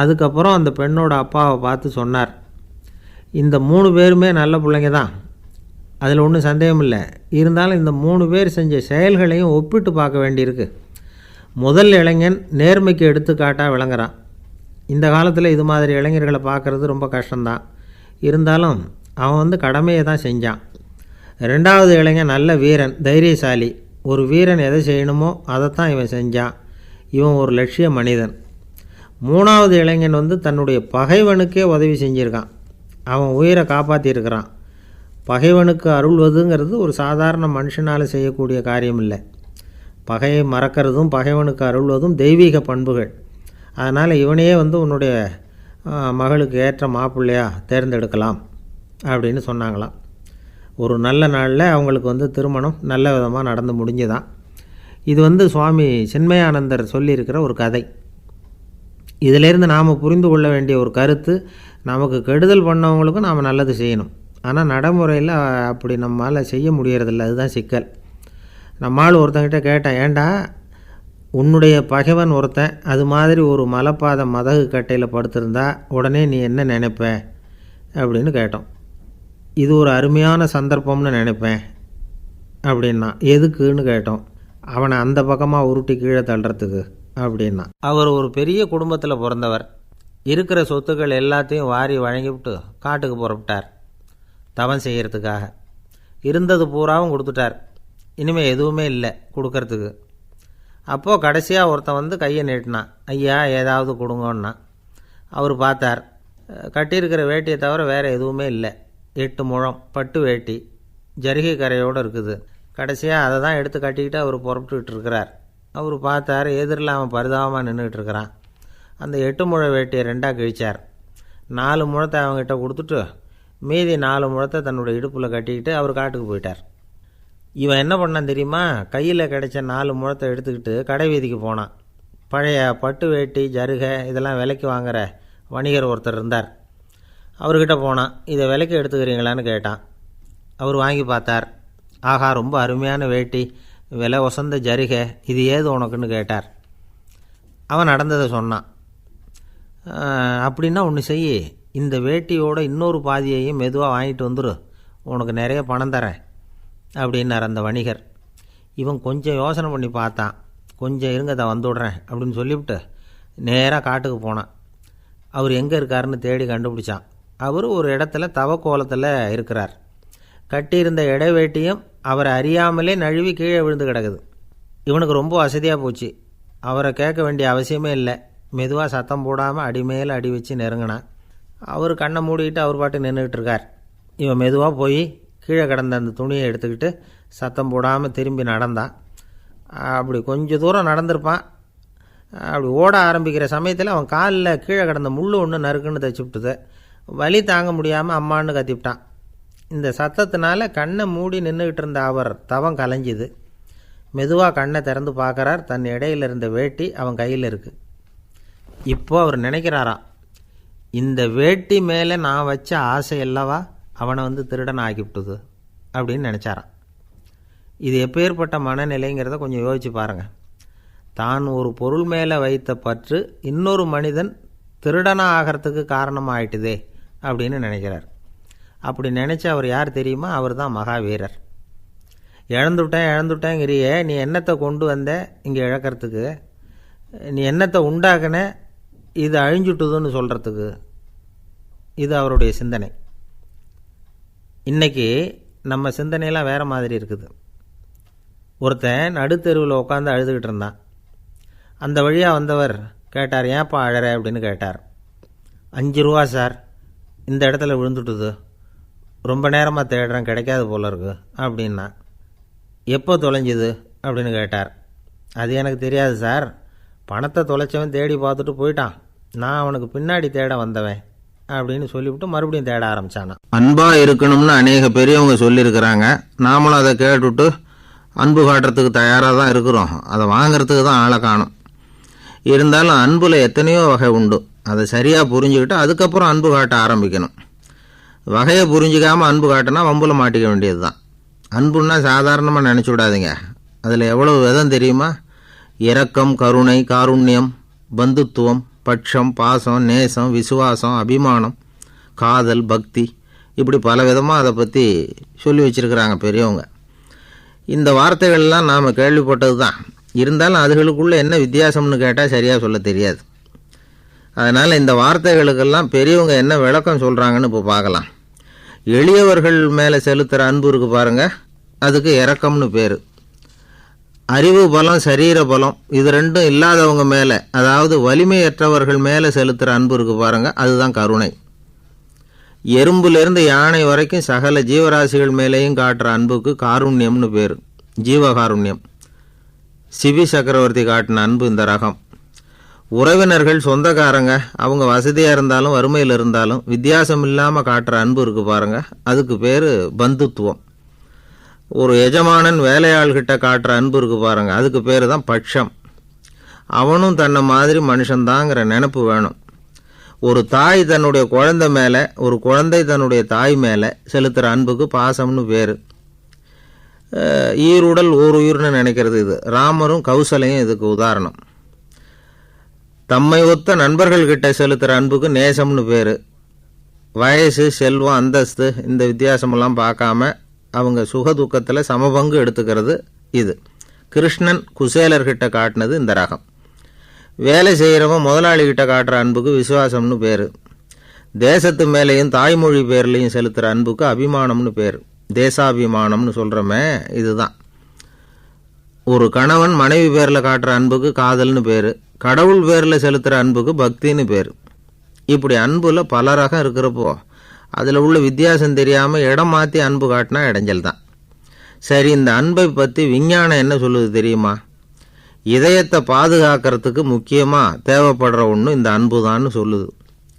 அதுக்கப்புறம் அந்த பெண்ணோட அப்பாவை பார்த்து சொன்னார், இந்த 3 பேருமே நல்ல பிள்ளைங்க தான், அதில் ஒன்றும் சந்தேகம் இல்லை. இருந்தாலும் இந்த 3 பேர் செஞ்ச செயல்களையும் ஒப்பிட்டு பார்க்க வேண்டியிருக்கு. முதல் இளைஞன் நேர்மைக்கு எடுத்துக்காட்டாக விளங்குறான். இந்த காலத்தில் இது மாதிரி இளைஞர்களை பார்க்குறது ரொம்ப கஷ்டம்தான். இருந்தாலும் அவன் கடமையை தான் செஞ்சான். 2வது இளைஞன் நல்ல வீரன், தைரியசாலி. ஒரு வீரன் எதை செய்யணுமோ அதைத்தான் இவன் செஞ்சான். இவன் ஒரு லட்சிய மனிதன். 3வது இளைஞன் தன்னுடைய பகைவனுக்கே உதவி செஞ்சுருக்கான். அவன் உயிரை காப்பாற்றியிருக்கிறான். பகைவனுக்கு அருள்வதுங்கிறது ஒரு சாதாரண மனுஷனால் செய்யக்கூடிய காரியம் இல்லை. பகையை மறக்கிறதும் பகைவனுக்கு அருள்வதும் தெய்வீக பண்புகள். அதனால் இவனையே உன்னுடைய மகளுக்கு ஏற்ற மாப்பிள்ளையாக தேர்ந்தெடுக்கலாம் அப்படின்னு சொன்னாங்களாம். ஒரு நல்ல நாளில் அவங்களுக்கு திருமணம் நல்ல விதமாக நடந்து முடிஞ்சுதான். இது சுவாமி சின்மயானந்தர் சொல்லியிருக்கிற ஒரு கதை. இதிலேருந்து நாம் புரிந்து கொள்ள வேண்டிய ஒரு கருத்து, நமக்கு கெடுதல் பண்ணவங்களுக்கும் நாம் நல்லது செய்யணும். ஆனால் நடைமுறையில் அப்படி நம்மளால் செய்ய முடியறதில்ல. அதுதான் சிக்கல். நம்மால் ஒருத்தங்கிட்ட கேட்டேன், ஏண்டா உன்னுடைய பகைவன் ஒருத்தன் அது மாதிரி ஒரு மலைப்பாதை மதகு கட்டையில் படுத்திருந்தா உடனே நீ என்ன நினைப்ப அப்படின்னு கேட்டோம். இது ஒரு அருமையான சந்தர்ப்பம்னு நினைப்பேன் அப்படின்னா. எதுக்குன்னு கேட்டோம். அவனை அந்த பக்கமாக உருட்டி கீழே தள்ளுறதுக்கு அப்படின்னா. அவர் ஒரு பெரிய குடும்பத்தில் பிறந்தவர். இருக்கிற சொத்துக்கள் எல்லாத்தையும் வாரி வழங்கிவிட்டு காட்டுக்கு புறப்பட்டார் தவம் செய்கிறதுக்காக. இருந்தது பூராவும் கொடுத்துட்டார். இனிமேல் எதுவுமே இல்லை கொடுக்கறதுக்கு. அப்போது கடைசியாக ஒருத்தன் கையை நீட்டினான். ஐயா ஏதாவது கொடுங்கன்னா. அவர் பார்த்தார். கட்டியிருக்கிற வேட்டியை தவிர வேறு எதுவுமே இல்லை. 8 முழம் பட்டு வேட்டி ஜரிகை கரையோடு இருக்குது. கடைசியாக அதை தான் எடுத்து கட்டிக்கிட்டு அவர் புறப்பட்டுக்கிட்டு இருக்கிறார். அவர் பார்த்தார், எதிரில் அவன் பரிதாபமாக நின்றுக்கிட்டு இருக்கிறான். அந்த 8 முழ வேட்டியை 2ஆக கிழிச்சார். 4 முழத்தை அவங்ககிட்ட கொடுத்துட்டு மீதி 4 முழத்தை தன்னுடைய இடுப்பில் கட்டிக்கிட்டு அவர் காட்டுக்கு போயிட்டார். இவன் என்ன பண்ணான் தெரியுமா? கையில் கிடைச்ச 4 முழத்தை எடுத்துக்கிட்டு கடை வீதிக்கு போனான். பழைய பட்டு வேட்டி ஜருகை இதெல்லாம் விலைக்கு வாங்குகிற வணிகர் ஒருத்தர் இருந்தார். அவர்கிட்ட போனான். இதை விலைக்கு எடுத்துக்கிறீங்களான்னு கேட்டான். அவர் வாங்கி பார்த்தார். ஆஹா, ரொம்ப அருமையான வேட்டி, விலை ஒசந்த ஜருகை, இது ஏது உனக்குன்னு கேட்டார். அவன் நடந்ததை சொன்னான். அப்படின்னா ஒன்று செய், இந்த வேட்டியோட இன்னொரு பாதியையும் மெதுவாக வாங்கிட்டு வந்துரு, உனக்கு நிறைய பணம் தரேன் அப்படின்னார் அந்த வணிகர். இவன் கொஞ்சம் யோசனை பண்ணி பார்த்தான். கொஞ்சம் இருங்க, அதை வந்துவிடுறேன் அப்படின்னு சொல்லிவிட்டு நேராக காட்டுக்கு போனான். அவர் எங்கே இருக்காருன்னு தேடி கண்டுபிடிச்சான். அவர் ஒரு இடத்துல தவக்கோலத்தில் இருக்கிறார். கட்டியிருந்த இடைவேட்டியும் அவரை அறியாமலே நழுவி கீழே விழுந்து கிடக்குது. இவனுக்கு ரொம்ப வசதியாக போச்சு. அவரை கேட்க வேண்டிய அவசியமே இல்லை. மெதுவாக சத்தம் போடாமல் அடிமேல் அடி வச்சு நெருங்கினான். அவர் கண்ணை மூடிக்கிட்டு அவர் பாட்டு நின்றுக்கிட்டு இருக்கார். இவன் மெதுவாக போய் கீழே கிடந்த அந்த துணியை எடுத்துக்கிட்டு சத்தம் போடாமல் திரும்பி நடந்தான். அப்படி கொஞ்சம் தூரம் நடந்திருப்பான். அப்படி ஓட ஆரம்பிக்கிற சமயத்தில் அவன் காலில் கீழே கிடந்த முள் ஒன்று நறுக்குன்னு தைச்சி விட்டுது. வலி தாங்க முடியாமல் அம்மான்னு கத்திவிட்டான். இந்த சத்தத்தினால கண்ணை மூடி நின்றுக்கிட்டு இருந்த அவர் தவம் கலைஞ்சிது. மெதுவாக கண்ணை திறந்து பார்க்குறார். தன் இடையில் இருந்த வேட்டி அவன் கையில் இருக்குது. இப்போது அவர் நினைக்கிறாராம், இந்த வேட்டி மேலே நான் வச்ச ஆசை அல்லவா அவனை திருடன் ஆக்கிவிட்டுது அப்படின்னு நினச்சாரான். இது எப்பேற்பட்ட மனநிலைங்கிறத கொஞ்சம் யோசிச்சு பாருங்கள். தான் ஒரு பொருள் மேலே வைத்த பற்று இன்னொரு மனிதன் திருடனாக ஆகிறதுக்கு காரணமாயிட்டுதே அப்படின்னு நினைக்கிறார். அப்படி நினச்ச அவர் யார் தெரியுமா? அவர் தான் மகாவீரர். இழந்துட்டேங்கிறியே, நீ என்னத்தை கொண்டு வந்த இங்கே இழக்கிறதுக்கு? நீ என்னத்தை உண்டாக்குன இது அழிஞ்சுட்டுதுன்னு சொல்கிறதுக்கு? இது அவருடைய சிந்தனை. இன்றைக்கி நம்ம சிந்தனையெல்லாம் வேறு மாதிரி இருக்குது. ஒருத்தன் நடுத்தெருவில் உட்காந்து அழுதுகிட்டு இருந்தான். அந்த வழியாக வந்தவர் கேட்டார், ஏன்ப்பா அழற அப்படின்னு கேட்டார். 5 ரூபா சார், இந்த இடத்துல விழுந்துட்டுது, ரொம்ப நேரமாக தேடுறேன், கிடைக்காது போல இருக்கு அப்படின்னா. எப்போ தொலைஞ்சுது அப்படின்னு கேட்டார். அது எனக்கு தெரியாது சார், பணத்தை தொலைச்சவன் தேடி பார்த்துட்டு போயிட்டான், நான் அவனுக்கு பின்னாடி தேட வந்தவன் அப்படின்னு சொல்லிவிட்டு மறுபடியும் தேட ஆரம்பிச்சானா. அன்பாக இருக்கணும்னு அநேக பெரியவங்க சொல்லியிருக்கிறாங்க. நாமளும் அதை கேட்டுவிட்டு அன்பு காட்டுறதுக்கு தயாராக தான் இருக்கிறோம். அதை வாங்கிறதுக்கு தான் ஆளை காணும். இருந்தாலும் அன்பில் எத்தனையோ வகை உண்டு. அதை சரியாக புரிஞ்சுக்கிட்டு அதுக்கப்புறம் அன்பு காட்ட ஆரம்பிக்கணும். வகையை புரிஞ்சிக்காமல் அன்பு காட்டினா வம்புல மாட்டிக்க வேண்டியது தான். அன்புன்னா சாதாரணமாக நினச்சி விடாதீங்க. அதில் எவ்வளவு விதம் தெரியுமா? இரக்கம், கருணை, காருண்யம், பந்துத்துவம், பட்சம், பாசம், நேசம், விசுவாசம், அபிமானம், காதல், பக்தி, இப்படி பல விதமாக அதை பற்றி சொல்லி வச்சுருக்கிறாங்க பெரியவங்க. இந்த வார்த்தைகள்லாம் நாம் கேள்விப்பட்டது தான். இருந்தாலும் அதுகளுக்குள்ளே என்ன வித்தியாசம்னு கேட்டால் சரியாக சொல்ல தெரியாது. அதனால் இந்த வார்த்தைகளுக்கெல்லாம் பெரியவங்க என்ன விளக்கம் சொல்கிறாங்கன்னு இப்போ பார்க்கலாம். எளியவர்கள் மேலே செலுத்துகிற அன்பு இருக்குது பாருங்கள், அதுக்கு இரக்கம்னு பேர். அறிவு பலம், சரீர பலம், இது ரெண்டும் இல்லாதவங்க மேலே, அதாவது வலிமையற்றவர்கள் மேலே செலுத்துகிற அன்பு இருக்குது பாருங்கள், அதுதான் கருணை. எறும்புலேருந்து யானை வரைக்கும் சகல ஜீவராசிகள் மேலேயும் காட்டுற அன்புக்கு காருண்யம்னு பேர், ஜீவகாருண்யம். சிவி சக்கரவர்த்தி காட்டின அன்பு இந்த ரகம். உறவினர்கள், சொந்தக்காரங்க, அவங்க வசதியாக இருந்தாலும் வறுமையில் இருந்தாலும் வித்தியாசம் இல்லாமல் காட்டுற அன்பு இருக்குது பாருங்கள், அதுக்கு பேர் பந்துத்துவம். ஒரு எஜமானன் வேலையாள்கிட்ட காட்டுற அன்பு இருக்கு பாருங்க, அதுக்கு பேர் தான் பட்சம். அவனும் தன்னை மாதிரி மனுஷன்தாங்கிற நினப்பு வேணும். ஒரு தாய் தன்னுடைய குழந்தை மேலே, ஒரு குழந்தை தன்னுடைய தாய் மேலே செலுத்துகிற அன்புக்கு பாசம்னு பேர். ஈருடல் ஓர் உயிர்னு நினைக்கிறது இது. ராமரும் கௌசலையும் இதுக்கு உதாரணம். தம்மை ஒத்த நண்பர்கள்கிட்ட செலுத்துகிற அன்புக்கு நேசம்னு பேர். வயசு, செல்வம், அந்தஸ்து இந்த வித்தியாசமெல்லாம் பார்க்காம அவங்க சுகதுக்கத்தில் சமபங்கு எடுத்துக்கிறது இது. கிருஷ்ணன் குசேலர்கிட்ட காட்டினது இந்த ரகம். வேலை செய்கிறவன் முதலாளிகிட்ட காட்டுற அன்புக்கு விசுவாசம்னு பேர். தேசத்து மேலேயும் தாய்மொழி பேர்லையும் செலுத்துகிற அன்புக்கு அபிமானம்னு பேர். தேசாபிமானம்னு சொல்கிறோமே இதுதான். ஒரு கணவன் மனைவி பேரில் காட்டுற அன்புக்கு காதல்னு பேர். கடவுள் பேரில் செலுத்துகிற அன்புக்கு பக்தின்னு பேர். இப்படி அன்புல பல ரகம் இருக்கிறப்போ அதில் உள்ள வித்தியாசம் தெரியாமல் இடம் மாற்றி அன்பு காட்டினா இடைஞ்சல் தான். சரி, இந்த அன்பை பற்றி விஞ்ஞானம் என்ன சொல்லுது தெரியுமா? இதயத்தை பாதுகாக்கிறதுக்கு முக்கியமாக தேவைப்படுற ஒன்று இந்த அன்பு தான்னு சொல்லுது.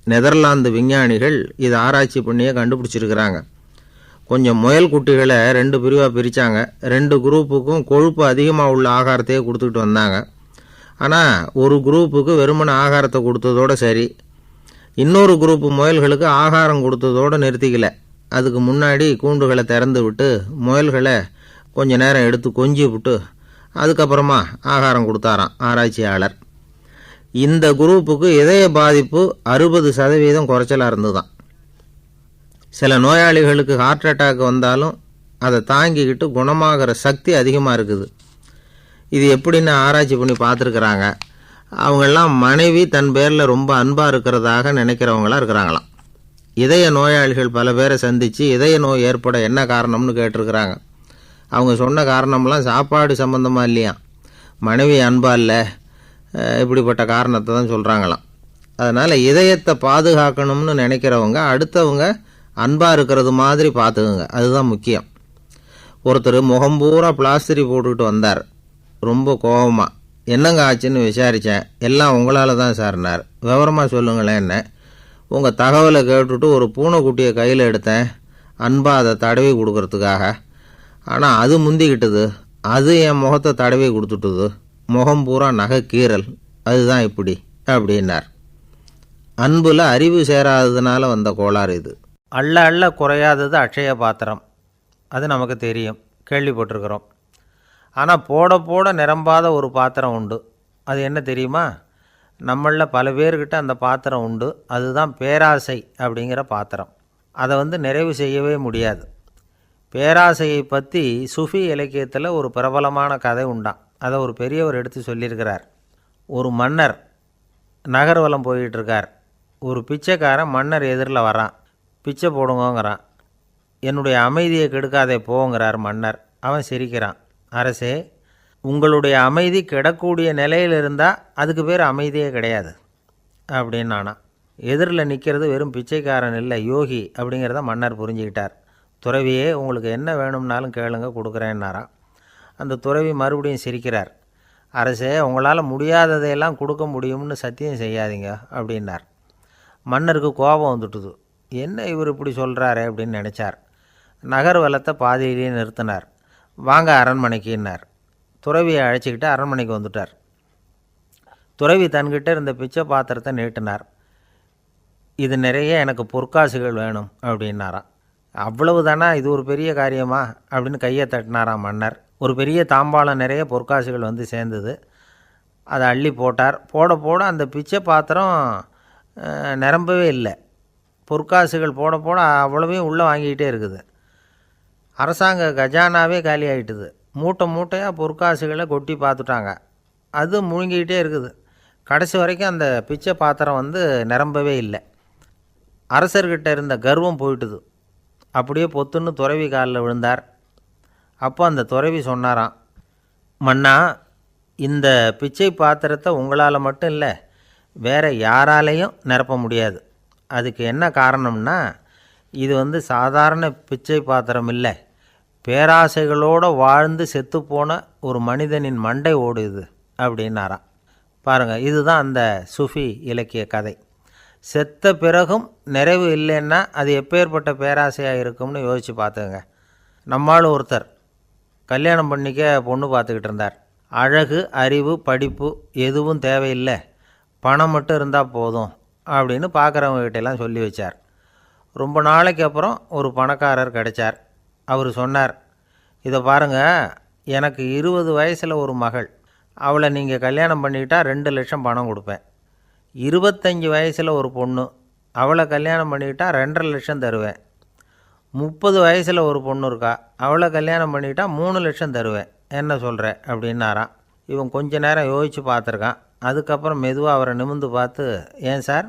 நெதர்லாந்து விஞ்ஞானிகள் இதை ஆராய்ச்சி பண்ணியே கண்டுபிடிச்சிருக்கிறாங்க. கொஞ்சம் முயல் குட்டிகளை 2 பிரிவாக பிரித்தாங்க. 2 குரூப்புக்கும் கொழுப்பு அதிகமாக உள்ள ஆகாரத்தையே கொடுத்துக்கிட்டு வந்தாங்க. ஆனால் ஒரு குரூப்புக்கு வெறுமன ஆகாரத்தை கொடுத்ததோடு சரி, இன்னொரு குரூப்பு முயல்களுக்கு ஆகாரம் கொடுத்ததோடு நிறுத்திக்கல. அதுக்கு முன்னாடி கூண்டுகளை திறந்து விட்டு முயல்களை கொஞ்ச நேரம் எடுத்து கொஞ்சி விட்டு அதுக்கப்புறமா ஆகாரம் கொடுத்தாராம் ஆராய்ச்சியாளர். இந்த குரூப்புக்கு இதய பாதிப்பு 60% குறைச்சலாக இருந்துதான். சில நோயாளிகளுக்கு ஹார்ட் அட்டாக் வந்தாலும் அதை தாங்கிக்கிட்டு குணமாகிற சக்தி அதிகமாக இருக்குது. இது எப்படின்னு ஆராய்ச்சி பண்ணி பார்த்துருக்குறாங்க. அவங்கெல்லாம் மனைவி தன் பேரில் ரொம்ப அன்பாக இருக்கிறதாக நினைக்கிறவங்களாம் இருக்கிறாங்களாம். இதய நோயாளிகள் பல பேரை சந்தித்து இதய நோய் ஏற்பட என்ன காரணம்னு கேட்டிருக்கிறாங்க. அவங்க சொன்ன காரணம்லாம் சாப்பாடு சம்மந்தமாக இல்லையா, மனைவி அன்பா இல்லை, இப்படிப்பட்ட காரணத்தை தான் சொல்கிறாங்களாம். அதனால் இதயத்தை பாதுகாக்கணும்னு நினைக்கிறவங்க அடுத்தவங்க அன்பாக இருக்கிறது மாதிரி பார்த்துக்குங்க, அதுதான் முக்கியம். ஒருத்தர் முகம் பூரா பிளாஸ்டரி போட்டுக்கிட்டு வந்தார். ரொம்ப கோபமாக, என்னங்க ஆச்சுன்னு விசாரித்தேன். எல்லாம் உங்களால் தான் சார்னார். விவரமாக சொல்லுங்களேன். என்ன உங்கள் தகவலை கேட்டுட்டு ஒரு பூனைக்குட்டியை கையில் எடுத்தேன், அன்பாக அதை தடவி கொடுக்கறதுக்காக. ஆனால் அது முந்திக்கிட்டது, அது என் முகத்தை தடவி கொடுத்துட்டுது, முகம் பூரா நகை கீறல், அதுதான் இப்படி அப்படின்னார். அன்புல அறிவு சேராததுனால வந்த கோளாறு இது. அள்ள அள்ள குறையாதது அட்சய பாத்திரம், அது நமக்கு தெரியும், கேள்விப்பட்டிருக்கிறோம். ஆனால் போட போட நிரம்பாத ஒரு பாத்திரம் உண்டு. அது என்ன தெரியுமா? நம்மளில் பல பேர்கிட்ட அந்த பாத்திரம் உண்டு. அதுதான் பேராசை அப்படிங்கிற பாத்திரம். அதை நிறைவு செய்யவே முடியாது. பேராசையை பற்றி சுஃபி இலக்கியத்தில் ஒரு பிரபலமான கதை உண்டாம். அதை ஒரு பெரியவர் எடுத்து சொல்லியிருக்கிறார். ஒரு மன்னர் நகர்வலம் போயிட்டுருக்கார். ஒரு பிச்சைக்காரன் மன்னர் எதிரில் வரான். பிச்சை போடுங்கங்கிறான். என்னுடைய அமைதியை கெடுக்காதே போங்கிறார் மன்னர். அவன் சிரிக்கிறான். அரசே, உங்களுடைய அமைதி கெடக்கூடிய நிலையில் இருந்தால் அதுக்கு பேர் அமைதியே கிடையாது அப்படின்னு நானா. எதிரில் நிற்கிறது வெறும் பிச்சைக்காரன் இல்லை, யோகி அப்படிங்கிறத மன்னர் புரிஞ்சுக்கிட்டார். துறவியே, உங்களுக்கு என்ன வேணும்னாலும் கேளுங்க, கொடுக்குறேன்னாராம். அந்த துறவி மறுபடியும் சிரிக்கிறார். அரசே, உங்களால் முடியாததையெல்லாம் கொடுக்க முடியும்னு சத்தியம் செய்யாதீங்க அப்படின்னார். மன்னருக்கு கோபம் வந்துட்டுது. என்ன இவர் இப்படி சொல்கிறாரே அப்படின்னு நினச்சார். நகர்வலத்தை பாதியிலேயே நிறுத்தினார். வாங்க அரண்மனைக்குன்னார். துறவியை அழைச்சிக்கிட்டு அரண்மனைக்கு வந்துட்டார். துறவி தன்கிட்ட இருந்த பிச்சை பாத்திரத்தை நீட்டினார். இது நிறைய எனக்கு பொற்காசுகள் வேணும் அப்படின்னாராம். அவ்வளவு தானா, இது ஒரு பெரிய காரியமா அப்படின்னு கையை தட்டினாராம் மன்னர். ஒரு பெரிய தாம்பாளம் நிறைய பொற்காசுகள் சேர்ந்தது. அதை அள்ளி போட்டார். போட போட அந்த பிச்சை பாத்திரம் நிரம்பவே இல்லை. பொற்காசுகள் போட போட அவ்வளவையும் உள்ளே வாங்கிக்கிட்டே இருக்குது. அரசாங்க கஜானாவே காலி ஆகிட்டுது. மூட்டை மூட்டையாக பொற்காசுகளை கொட்டி பார்த்துட்டாங்க. அது முழுங்கிக்கிட்டே இருக்குது. கடைசி வரைக்கும் அந்த பிச்சை பாத்திரம் நிரம்பவே இல்லை. அரசர்கிட்ட இருந்த கர்வம் போயிட்டுது. அப்படியே பொத்துன்னு துறவி காலில் விழுந்தார். அப்போ அந்த துறவி சொன்னாராம், மன்னா, இந்த பிச்சை பாத்திரத்தை உங்களால் மட்டும் இல்லை, வேறு யாராலையும் நிரப்ப முடியாது. அதுக்கு என்ன காரணம்னா, இது சாதாரண பிச்சை பாத்திரம் இல்லை, பேராசைகளோடு வாழ்ந்து செத்துப்போன ஒரு மனிதனின் மண்டை ஓடுது அப்படின்னாராம். பாருங்கள், இதுதான் அந்த சுஃபி இலக்கிய கதை. செத்த பிறகும் நிறைவு இல்லைன்னா அது எப்பேற்பட்ட பேராசையாக இருக்கும்னு யோசித்து பார்த்துங்க. நம்மால் ஒருத்தர் கல்யாணம் பண்ணிக்க பொண்ணு பார்த்துக்கிட்டு இருந்தார். அழகு, அறிவு, படிப்பு எதுவும் தேவையில்லை, பணம் மட்டும் இருந்தால் போதும் அப்படின்னு பார்க்குறவங்ககிட்டெல்லாம் சொல்லி வச்சார். ரொம்ப நாளைக்கு அப்புறம் ஒரு பணக்காரர் கிடைச்சார். அவர் சொன்னார், இதை பாருங்கள், எனக்கு 20 வயசில் ஒரு மகள், அவளை நீங்கள் கல்யாணம் பண்ணிக்கிட்டால் 2 லட்சம் பணம் கொடுப்பேன். 25 வயசில் ஒரு பொண்ணு, அவளை கல்யாணம் பண்ணிக்கிட்டால் 2.5 லட்சம் தருவேன். 30 வயசில் ஒரு பொண்ணு இருக்கா, அவளை கல்யாணம் பண்ணிக்கிட்டால் 3 லட்சம் தருவேன். என்ன சொல்கிற அப்படின்னாராம். இவன் கொஞ்ச நேரம் யோசித்து பார்த்துருக்கான். அதுக்கப்புறம் மெதுவாக அவரை நிமிர்ந்து பார்த்து, ஏன் சார்,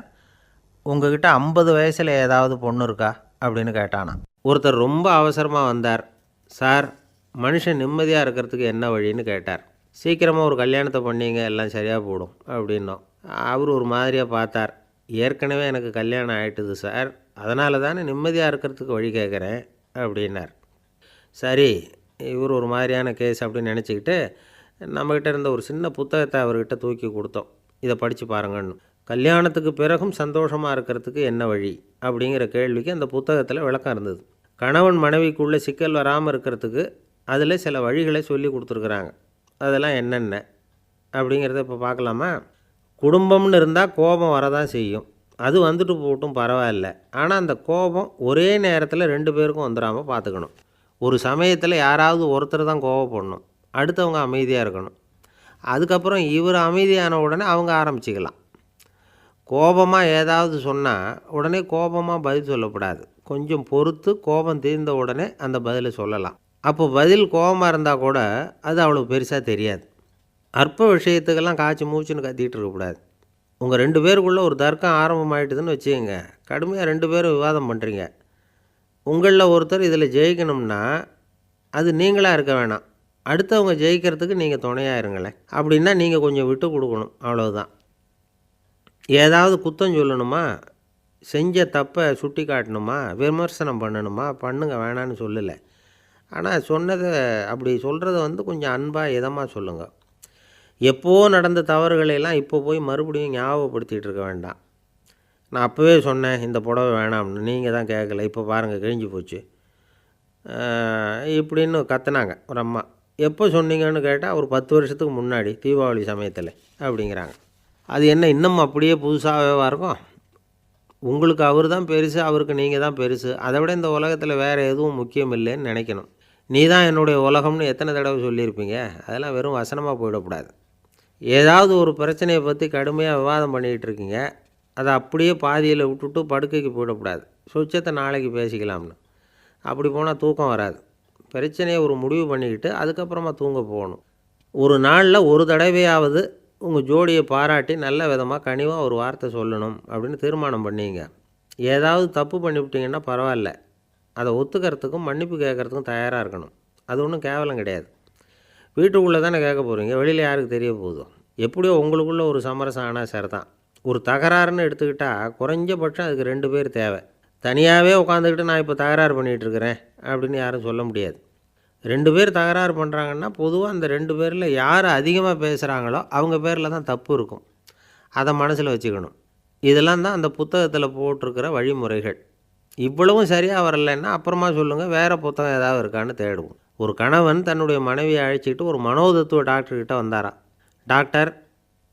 உங்ககிட்ட 50 வயசில் ஏதாவது பொண்ணு இருக்கா அப்படின்னு கேட்டானான். ஒருத்தர் ரொம்ப அவசரமாக வந்தார். சார், மனுஷன் நிம்மதியாக இருக்கிறதுக்கு என்ன வழின்னு கேட்டார். சீக்கிரமாக ஒரு கல்யாணத்தை பண்ணிங்க, எல்லாம் சரியாக போடும் அப்படின்னோம். அவர் ஒரு மாதிரியாக பார்த்தார். ஏற்கனவே எனக்கு கல்யாணம் ஆகிட்டுது சார், அதனால தானே நிம்மதியாக இருக்கிறதுக்கு வழி கேட்குறேன் அப்படின்னார். சரி, இவர் ஒரு மாதிரியான கேஸ் அப்படின்னு நினச்சிக்கிட்டு நம்மக்கிட்ட இருந்த ஒரு சின்ன புத்தகத்தை அவர்கிட்ட தூக்கி கொடுத்தோம். இதை படித்து பாருங்கன்னு. கல்யாணத்துக்கு பிறகும் சந்தோஷமாக இருக்கிறதுக்கு என்ன வழி அப்படிங்கிற கேள்விக்கு அந்த புத்தகத்தில் விளக்கம் இருந்தது. கணவன் மனைவிக்குள்ளே சிக்கல் வராமல் இருக்கிறதுக்கு அதில் சில வழிகளை சொல்லி கொடுத்துருக்குறாங்க. அதெல்லாம் என்னென்ன அப்படிங்கிறத இப்போ பார்க்கலாமா? குடும்பம்னு இருந்தால் கோபம் வரதான் செய்யும், அது வந்துட்டு போட்டும் பரவாயில்ல. ஆனால் அந்த கோபம் ஒரே நேரத்தில் 2 பேருக்கும் வந்துடாமல் பார்த்துக்கணும். ஒரு சமயத்தில் யாராவது ஒருத்தர் தான் கோபப்படணும், அடுத்தவங்க அமைதியாக இருக்கணும். அதுக்கப்புறம் இவர் அமைதியான உடனே அவங்க ஆரம்பிச்சிக்கலாம். கோபமாக ஏதாவது சொன்னால் உடனே கோபமாக பதில் சொல்லக்கூடாது. கொஞ்சம் பொறுத்து கோபம் தீர்ந்த உடனே அந்த பதிலை சொல்லலாம். அப்போ பதில் கோபமாக இருந்தால் கூட அது அவ்வளோ பெருசாக தெரியாது. அற்ப விஷயத்துக்கெல்லாம் காய்ச்சி மூச்சுன்னு கத்திகிட்டு இருக்கக்கூடாது. உங்கள் 2 பேருக்குள்ளே ஒரு தர்க்கம் ஆரம்பமாயிட்டுதுன்னு வச்சுக்கோங்க. கடுமையாக 2 பேரும் விவாதம் பண்ணுறீங்க. உங்களில் ஒருத்தர் இதில் ஜெயிக்கணும்னா அது நீங்களாக இருக்க வேணாம், அடுத்தவங்க ஜெயிக்கிறதுக்கு நீங்கள் துணையாக இருங்களேன். அப்படின்னா நீங்கள் கொஞ்சம் விட்டு கொடுக்கணும், அவ்வளவுதான். ஏதாவது குத்தம் சொல்லணுமா, செஞ்ச தப்பை சுட்டி காட்டணுமா, விமர்சனம் பண்ணணுமா, பண்ணுங்க, வேணான்னு சொல்லலை. ஆனால் சொன்னதை அப்படி சொல்கிறத கொஞ்சம் அன்பாக இதமாக சொல்லுங்கள். எப்போ நடந்த தவறுகளையெல்லாம் இப்போ போய் மறுபடியும் ஞாபகப்படுத்திகிட்டு இருக்க வேண்டாம். நான் அப்போவே சொன்னேன் இந்த புடவை வேணாம்னு, நீங்கள் தான் கேட்கல, இப்போ பாருங்கள் கிழிஞ்சு போச்சு இப்படின்னு கத்துனாங்க ஒரு அம்மா. எப்போ சொன்னீங்கன்னு கேட்டால் ஒரு 10 வருஷத்துக்கு முன்னாடி தீபாவளி சமயத்தில் அப்படிங்கிறாங்க. அது என்ன இன்னும் அப்படியே புதுசாகவே இருக்கும்? உங்களுக்கு அவர் தான் பெருசு, அவருக்கு நீங்கள் தான் பெருசு. அதை விட இந்த உலகத்தில் வேறு எதுவும் முக்கியம் இல்லைன்னு நினைக்கணும். நீ தான் என்னுடைய உலகம்னு எத்தனை தடவை சொல்லியிருப்பீங்க? அதெல்லாம் வெறும் வசனமாக போயிடக்கூடாது. ஏதாவது ஒரு பிரச்சனையை பற்றி கடுமையாக விவாதம் பண்ணிக்கிட்டு இருக்கீங்க, அதை அப்படியே பாதியில் விட்டுட்டு படுக்கைக்கு போயிடக்கூடாது. சொச்சத்தை நாளைக்கு பேசிக்கலாம்னு. அப்படி போனால் தூக்கம் வராது. பிரச்சனையை ஒரு முடிவு பண்ணிக்கிட்டு அதுக்கப்புறமா தூங்க போகணும். ஒரு நாளில் ஒரு தடவையாவது உங்கள் ஜோடியை பாராட்டி நல்ல விதமாக கனிவாக ஒரு வார்த்தை சொல்லணும் அப்படின்னு தீர்மானம் பண்ணிங்க. ஏதாவது தப்பு பண்ணிவிட்டீங்கன்னா பரவாயில்ல, அதை ஒத்துக்கிறதுக்கும் மன்னிப்பு கேட்குறதுக்கும் தயாராக இருக்கணும். அது ஒன்றும் கேவலம் கிடையாது. வீட்டுக்குள்ளே தானே கேட்க போகிறீங்க, வெளியில் யாருக்கு தெரிய போகுதோ? எப்படியோ உங்களுக்குள்ளே ஒரு சமரசம் ஆனால் சரிதான். ஒரு தகராறுன்னு எடுத்துக்கிட்டால் குறைஞ்சபட்சம் அதுக்கு 2 பேர் தேவை. தனியாகவே உட்காந்துக்கிட்டு நான் இப்போ தகராறு பண்ணிகிட்ருக்கிறேன் அப்படின்னு யாரும் சொல்ல முடியாது. 2 பேர் தகராறு பண்ணுறாங்கன்னா பொதுவாக அந்த 2 பேரில் யார் அதிகமாக பேசுகிறாங்களோ அவங்க பேரில் தான் தப்பு இருக்கும். அதை மனசில் வச்சுக்கணும். இதெல்லாம் தான் அந்த புத்தகத்தில் போட்டிருக்கிற வழிமுறைகள். இவ்வளவும் சரியாக வரலைன்னா அப்புறமா சொல்லுங்கள், வேறு புத்தகம் ஏதாவது இருக்கான்னு தேடுவோம். ஒரு கணவன் தன்னுடைய மனைவியை அழைச்சிக்கிட்டு ஒரு மனோதத்துவ டாக்டர்கிட்ட வந்தாராம். டாக்டர்,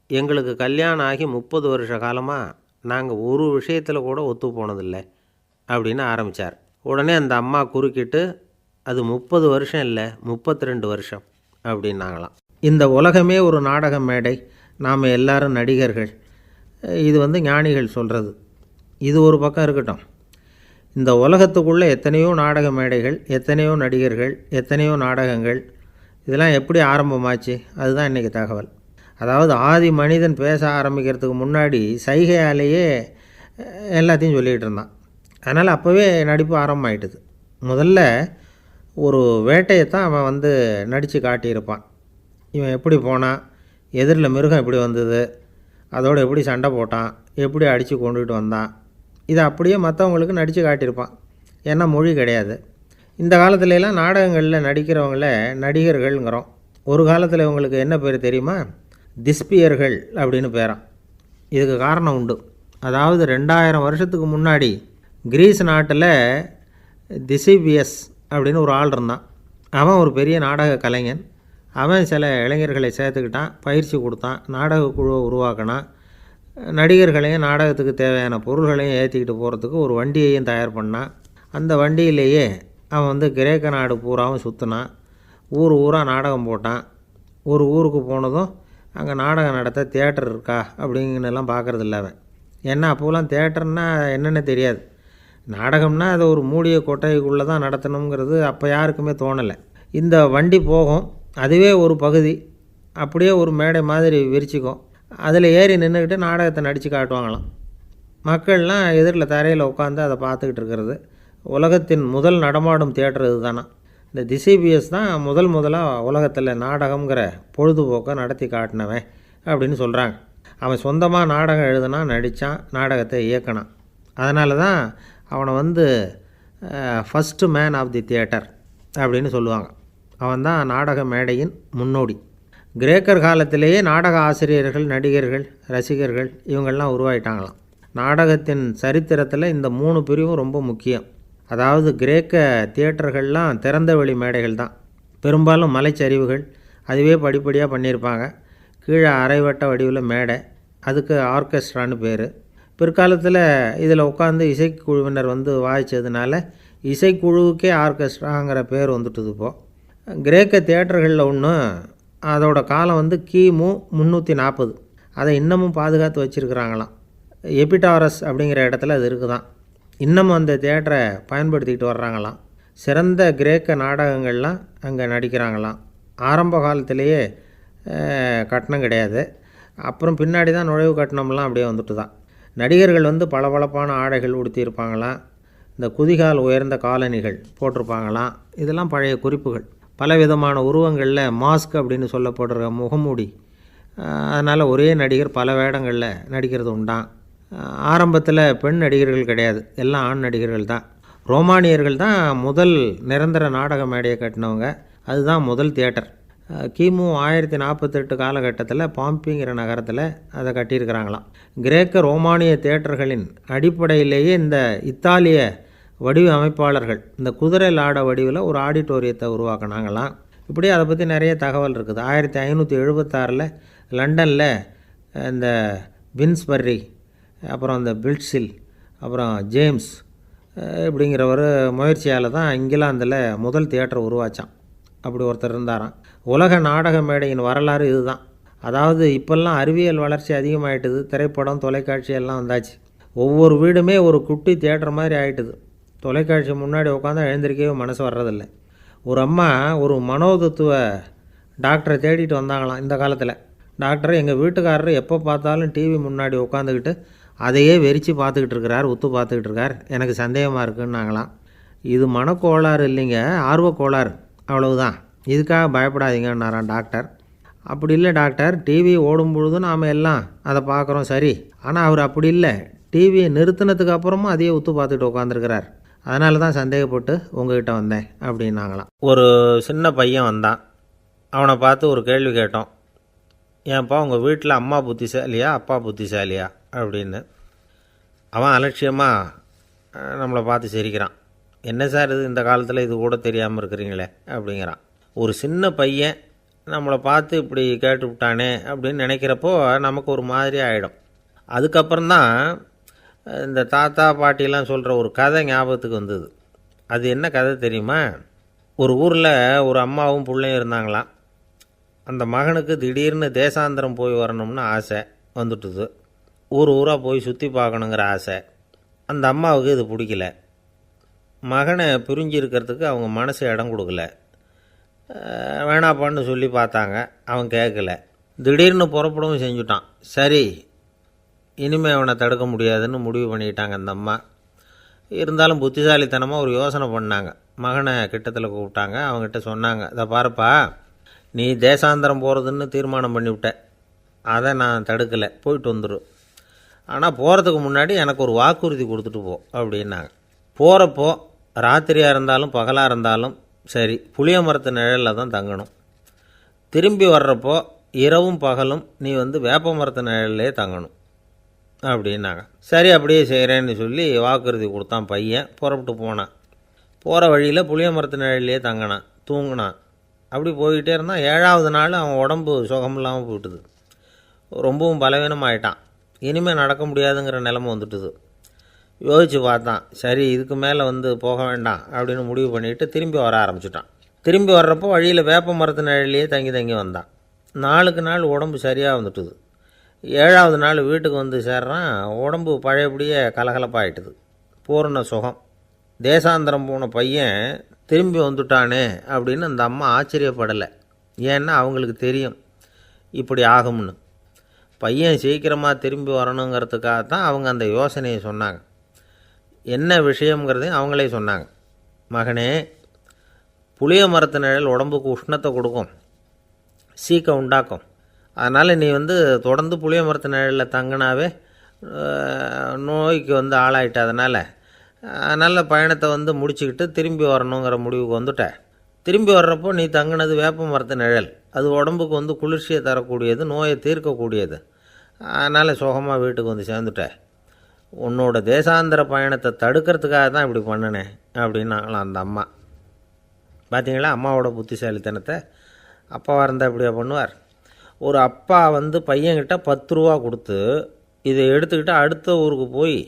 எங்களுக்கு கல்யாணம் ஆகி 30 வருஷ காலமாக நாங்கள் ஒரு விஷயத்தில் கூட ஒத்து போனதில்லை அப்படின்னு ஆரம்பித்தார். உடனே அந்த அம்மா குறுக்கிட்டு, அது 30 வருஷம் இல்லை, 32 வருஷம் அப்படின்னாங்களாம். இந்த உலகமே ஒரு நாடக மேடை, நாம் எல்லாரும் நடிகர்கள். இது ஞானிகள் சொல்கிறது. இது ஒரு பக்கம் இருக்கட்டும். இந்த உலகத்துக்குள்ளே எத்தனையோ நாடக மேடைகள், எத்தனையோ நடிகர்கள், எத்தனையோ நாடகங்கள். இதெல்லாம் எப்படி ஆரம்பமாச்சு? அதுதான் இன்றைக்கி தகவல். அதாவது ஆதி மனிதன் பேச ஆரம்பிக்கிறதுக்கு முன்னாடி சைகையாலேயே எல்லாத்தையும் சொல்லிகிட்டு இருந்தான். அதனால் அப்போவே நடிப்பு ஆரம்பமாயிட்டுது. முதல்ல ஒரு வேட்டையைத்தான் அவன் நடித்து காட்டியிருப்பான். இவன் எப்படி போனான், எதிரில் மிருகம் எப்படி வந்தது, அதோடு எப்படி சண்டை போட்டான், எப்படி அடித்து கொண்டுகிட்டு வந்தான், இதை அப்படியே மற்றவங்களுக்கு நடித்து காட்டியிருப்பான். ஏன்னா மொழி கிடையாது. இந்த காலத்துலலாம் நாடகங்களில் நடிக்கிறவங்கள நடிகர்கள்ங்கிறோம். ஒரு காலத்தில் இவங்களுக்கு என்ன பேர் தெரியுமா? திஸ்பியர்கள் அப்படின்னு பேரான். இதுக்கு காரணம் உண்டு. அதாவது 2000 வருஷத்துக்கு முன்னாடி கிரீஸ் நாட்டில் திசிபியஸ் அப்படின்னு ஒரு ஆள் இருந்தான். அவன் ஒரு பெரிய நாடக கலைஞன். அவன் சில இளைஞர்களை சேர்த்துக்கிட்டான், பயிற்சி கொடுத்தான், நாடக குழுவை உருவாக்கினான். நடிகர்களையும் நாடகத்துக்கு தேவையான பொருள்களையும் ஏற்றிக்கிட்டு போகிறதுக்கு ஒரு வண்டியையும் தயார் பண்ணான். அந்த வண்டியிலேயே அவன் வந்து கிரேக்க நாடு பூராவும் சுற்றினான். ஊர் ஊராக நாடகம் போட்டான். ஒரு ஊருக்கு போனதும் அங்கே நாடகம் நடத்த தியேட்டர் இருக்கா அப்படிங்கன்னெல்லாம் பார்க்குறதில்ல அவன். ஏன்னா அப்போலாம் தியேட்டர்னா என்னென்னு தெரியாது. நாடகம்னா அதை ஒரு மூடிய கொட்டைக்குள்ளே தான் நடத்தணுங்கிறது அப்போ யாருக்குமே தோணலை. இந்த வண்டி போகும், அதுவே ஒரு பகுதி அப்படியே ஒரு மேடை மாதிரி விரிச்சிக்கும். அதில் ஏறி நின்றுக்கிட்டு நாடகத்தை நடித்து காட்டுவாங்களாம். மக்கள்லாம் எதிரில் தரையில் உட்காந்து அதை பார்த்துக்கிட்டு இருக்கிறது. உலகத்தின் முதல் நடமாடும் தியேட்டர் இது தானா. இந்த திசைபிஎஸ் தான் முதலாக உலகத்தில் நாடகங்கிற பொழுதுபோக்கை நடத்தி காட்டினவன் அப்படின்னு சொல்கிறாங்க. அவன் சொந்தமாக நாடகம் எழுதுனான், நடித்தான், நாடகத்தை இயக்கினான். அதனால தான் அவனை வந்து first man of the theatre அப்படின்னு சொல்லுவாங்க. அவன் தான் நாடக மேடையின் முன்னோடி. கிரேக்கர் காலத்திலேயே நாடக ஆசிரியர்கள், நடிகர்கள், ரசிகர்கள் இவங்கள்லாம் உருவாயிட்டாங்களாம். நாடகத்தின் சரித்திரத்தில் இந்த 3 பிரிவும் ரொம்ப முக்கியம். அதாவது கிரேக்க தியேட்டர்கள்லாம் திறந்த வெளி மேடைகள் தான். பெரும்பாலும் மலைச்சரிவுகள், அதுவே படிப்படியாக பண்ணியிருப்பாங்க. கீழே அரைவட்ட வடிவில் மேடை, அதுக்கு ஆர்கெஸ்ட்ரான்னு பேர். பிற்காலத்தில் இதில் உட்காந்து இசைக்குழுவினர் வந்து வாய்ச்சதுனால இசைக்குழுவுக்கே ஆர்கெஸ்ட்ராங்கிற பேர் வந்துட்டுது. இப்போது கிரேக்க தியேட்டர்களில் ஒன்று, அதோட காலம் வந்து கிமு 340. அதை இன்னமும் பாதுகாத்து வச்சுருக்கிறாங்களாம். எபிடாரஸ் அப்படிங்கிற இடத்துல அது இருக்குதான். இன்னமும் அந்த தியேட்டரை பயன்படுத்திக்கிட்டு வர்றாங்களாம். சிறந்த கிரேக்க நாடகங்கள்லாம் அங்கே நடிக்கிறாங்களாம். ஆரம்ப காலத்திலேயே கட்டணம் கிடையாது. அப்புறம் பின்னாடி தான் நுழைவு கட்டணம்லாம் அப்படியே வந்துட்டு தான். நடிகர்கள் வந்து பளபளப்பான ஆடைகள் உடுத்தியிருப்பாங்களாம். இந்த குதிகால் உயர்ந்த காலணிகள் போட்டிருப்பாங்களாம். இதெல்லாம் பழைய குறிப்புகள். பலவிதமான உருவங்களில் மாஸ்க் அப்படின்னு சொல்லப்படுற முகமூடி. அதனால் ஒரே நடிகர் பல வேடங்களில் நடிக்கிறது உண்டான். ஆரம்பத்தில் பெண் நடிகர்கள் கிடையாது, எல்லாம் ஆண் நடிகர்கள் தான். ரோமானியர்கள் தான் முதல் நிரந்தர நாடக மேடையை கட்டினவங்க. அதுதான் முதல் தியேட்டர். கிமு 1048 காலகட்டத்தில் பாம்பிங்கிற நகரத்தில் அதை கட்டியிருக்கிறாங்களாம். கிரேக்க ரோமானிய தியேட்டர்களின் அடிப்படையிலேயே இந்த இத்தாலிய வடிவமைப்பாளர்கள் இந்த குதிரை லாட வடிவில் ஒரு ஆடிட்டோரியத்தை உருவாக்கினாங்களாம். இப்படி அதை பற்றி நிறைய தகவல் இருக்குது. 1576 லண்டனில் இந்த வின்ஸ்பர்ரி, அப்புறம் இந்த பில்ட்ஸில், அப்புறம் ஜேம்ஸ் இப்படிங்கிறவர் முயற்சியால் தான் இங்கிலாந்தில் முதல் தியேட்டர் உருவாச்சான். அப்படி ஒருத்தர் இருந்தாராம். உலக நாடக மேடையின் வரலாறு இதுதான். அதாவது இப்போல்லாம் அறிவியல் வளர்ச்சி அதிகமாகிட்டுது. திரைப்படம், தொலைக்காட்சி எல்லாம் வந்தாச்சு. ஒவ்வொரு வீடுமே ஒரு குட்டி தியேட்டர் மாதிரி ஆகிட்டுது. தொலைக்காட்சி முன்னாடி உட்காந்தா எழுந்திருக்கவே மனசு வர்றதில்லை. ஒரு அம்மா ஒரு மனோதத்துவ டாக்டரை தேடிட்டு வந்தாங்களாம் இந்த காலத்தில். டாக்டர், எங்கள் வீட்டுக்காரர் எப்போ பார்த்தாலும் டிவி முன்னாடி உட்காந்துக்கிட்டு அதையே வெறிச்சு பார்த்துக்கிட்டு இருக்கிறார், உத்து பார்த்துக்கிட்டு இருக்கார், எனக்கு சந்தேகமாக இருக்குன்னாங்களாம். இது மனக்கோளாறு இல்லைங்க, ஆர்வக்கோளாறு, அவ்வளவுதான், இதுக்காக பயப்படாதீங்கன்னாரான் டாக்டர். அப்படி இல்லை டாக்டர், டிவி ஓடும் பொழுது நாம் எல்லாம் அதை பார்க்குறோம் சரி, ஆனால் அவர் அப்படி இல்லை, டிவியை நிறுத்தினதுக்கு அப்புறமும் அதையே உத்து பார்த்துட்டு உட்காந்துருக்கிறார், அதனால தான் சந்தேகப்பட்டு உங்ககிட்ட வந்தேன் அப்படின்னாங்களாம். ஒரு சின்ன பையன் வந்தான். அவனை பார்த்து ஒரு கேள்வி கேட்டோம். ஏன்ப்பா உங்கள் வீட்டில் அம்மா புத்திசாலியா அப்பா புத்திசாலியா அப்படின்னு. அவன் அலட்சியமாக நம்மளை பார்த்து சிரிக்கிறான். என்ன சார் இது, இந்த காலத்தில் இது கூட தெரியாமல் இருக்கிறீங்களே அப்படிங்கிறான். ஒரு சின்ன பையன் நம்மளை பார்த்து இப்படி கேட்டுவிட்டானே அப்படின்னு நினைக்கிறப்போ நமக்கு ஒரு மாதிரி ஆகிடும். அதுக்கப்புறம்தான் இந்த தாத்தா பாட்டிலாம் சொல்கிற ஒரு கதை ஞாபகத்துக்கு வந்தது. அது என்ன கதை தெரியுமா? ஒரு ஊரில் ஒரு அம்மாவும் பிள்ளையும் இருந்தாங்களாம். அந்த மகனுக்கு திடீர்னு தேசாந்திரம் போய் வரணும்னு ஆசை வந்துட்டுது. ஊராக போய் சுற்றி பார்க்கணுங்கிற ஆசை. அந்த அம்மாவுக்கு இது பிடிக்கல. மகனை பிரிஞ்சு இருக்கிறதுக்கு அவங்க மனசு இடம் கொடுக்கல. வேணாப்பான்னு சொல்லி பார்த்தாங்க, அவன் கேட்கல. திடீர்னு புறப்படவும் செஞ்சுட்டான். சரி, இனிமேல் அவனை தடுக்க முடியாதுன்னு முடிவு பண்ணிக்கிட்டாங்க அந்த அம்மா. இருந்தாலும் புத்திசாலித்தனமாக ஒரு யோசனை பண்ணாங்க. மகனை கிட்டத்தில் கூப்பிட்டாங்க. அவங்ககிட்ட சொன்னாங்க, இதை பாருப்பா, நீ தேசாந்திரம் போகிறதுன்னு தீர்மானம் பண்ணிவிட்ட, அதை நான் தடுக்கலை, போயிட்டு வந்துடும். ஆனால் போகிறதுக்கு முன்னாடி எனக்கு ஒரு வாக்குறுதி கொடுத்துட்டு போ அப்படின்னாங்க. போகிறப்போ ராத்திரியாக இருந்தாலும் பகலாக இருந்தாலும் சரி, புளிய மரத்து நிழலில் தான் தங்கணும். திரும்பி வர்றப்போ இரவும் பகலும் நீ வேப்ப மரத்து நிழல்லே தங்கணும் அப்படின்னாங்க. சரி, அப்படியே செய்கிறேன்னு சொல்லி வாக்குறுதி கொடுத்தான் பையன். புறப்பட்டு போனான். போகிற வழியில் புளிய மரத்து நிழல்லையே தங்கினான். தூங்கினான். அப்படி போய்கிட்டே இருந்தான். 7ஆவது நாள் அவன் உடம்பு சுகமில்லாமல் போயிட்டுது. ரொம்பவும் பலவீனமாயிட்டான். இனிமேல் நடக்க முடியாதுங்கிற நிலைமை வந்துட்டுது. யோசித்து பார்த்தான். சரி, இதுக்கு மேலே போக வேண்டாம் அப்படின்னு முடிவு பண்ணிவிட்டு திரும்பி வர ஆரம்பிச்சிட்டான். திரும்பி வர்றப்போ வழியில் வேப்ப மரத்து நிழலையே தங்கி வந்தான். நாளுக்கு நாள் உடம்பு சரியாக வந்துட்டுது. 7ஆவது நாள் வீட்டுக்கு சேர்றான். உடம்பு பழையபடியே கலகலப்பாயிட்டுது. பூரண சுகம். தேசாந்திரம் போன பையன் திரும்பி வந்துட்டானே அப்படின்னு அந்த அம்மா ஆச்சரியப்படலை. ஏன்னா அவங்களுக்கு தெரியும் இப்படி ஆகும்னு. பையன் சீக்கிரமாக திரும்பி வரணுங்கிறதுக்காக தான் அவங்க அந்த யோசனையை சொன்னாங்க. என்ன விஷயங்கிறதையும் அவங்களே சொன்னாங்க. மகனே, புளிய மரத்து நிழல் உடம்புக்கு உஷ்ணத்தை கொடுக்கும், சீக்கம் உண்டாக்கும். அதனால் நீ தொடர்ந்து புளிய மரத்து நிழலில் தங்கினாவே நோய்க்கு ஆளாயிட்ட. அதனால் நல்ல பயணத்தை முடிச்சுக்கிட்டு திரும்பி வரணுங்கிற முடிவுக்கு வந்துட்ட. திரும்பி வர்றப்போ நீ தங்கினது வேப்ப மரத்து நிழல். அது உடம்புக்கு குளிர்ச்சியை தரக்கூடியது, நோயை தீர்க்கக்கூடியது. அதனால் சுகமாக வீட்டுக்கு சேர்ந்துட்ட. உன்னோட தேசாந்திர பயணத்தை தடுக்கிறதுக்காக தான் இப்படி பண்ணினேன் அப்படின்னாங்களாம் அந்த அம்மா. பார்த்தீங்களா அம்மாவோட புத்திசாலித்தனத்தை? அப்பாவாக இருந்தால் இப்படியா பண்ணுவார்? ஒரு அப்பா பையன்கிட்ட 10 ரூபா கொடுத்து இதை எடுத்துக்கிட்டு அடுத்த ஊருக்கு போய்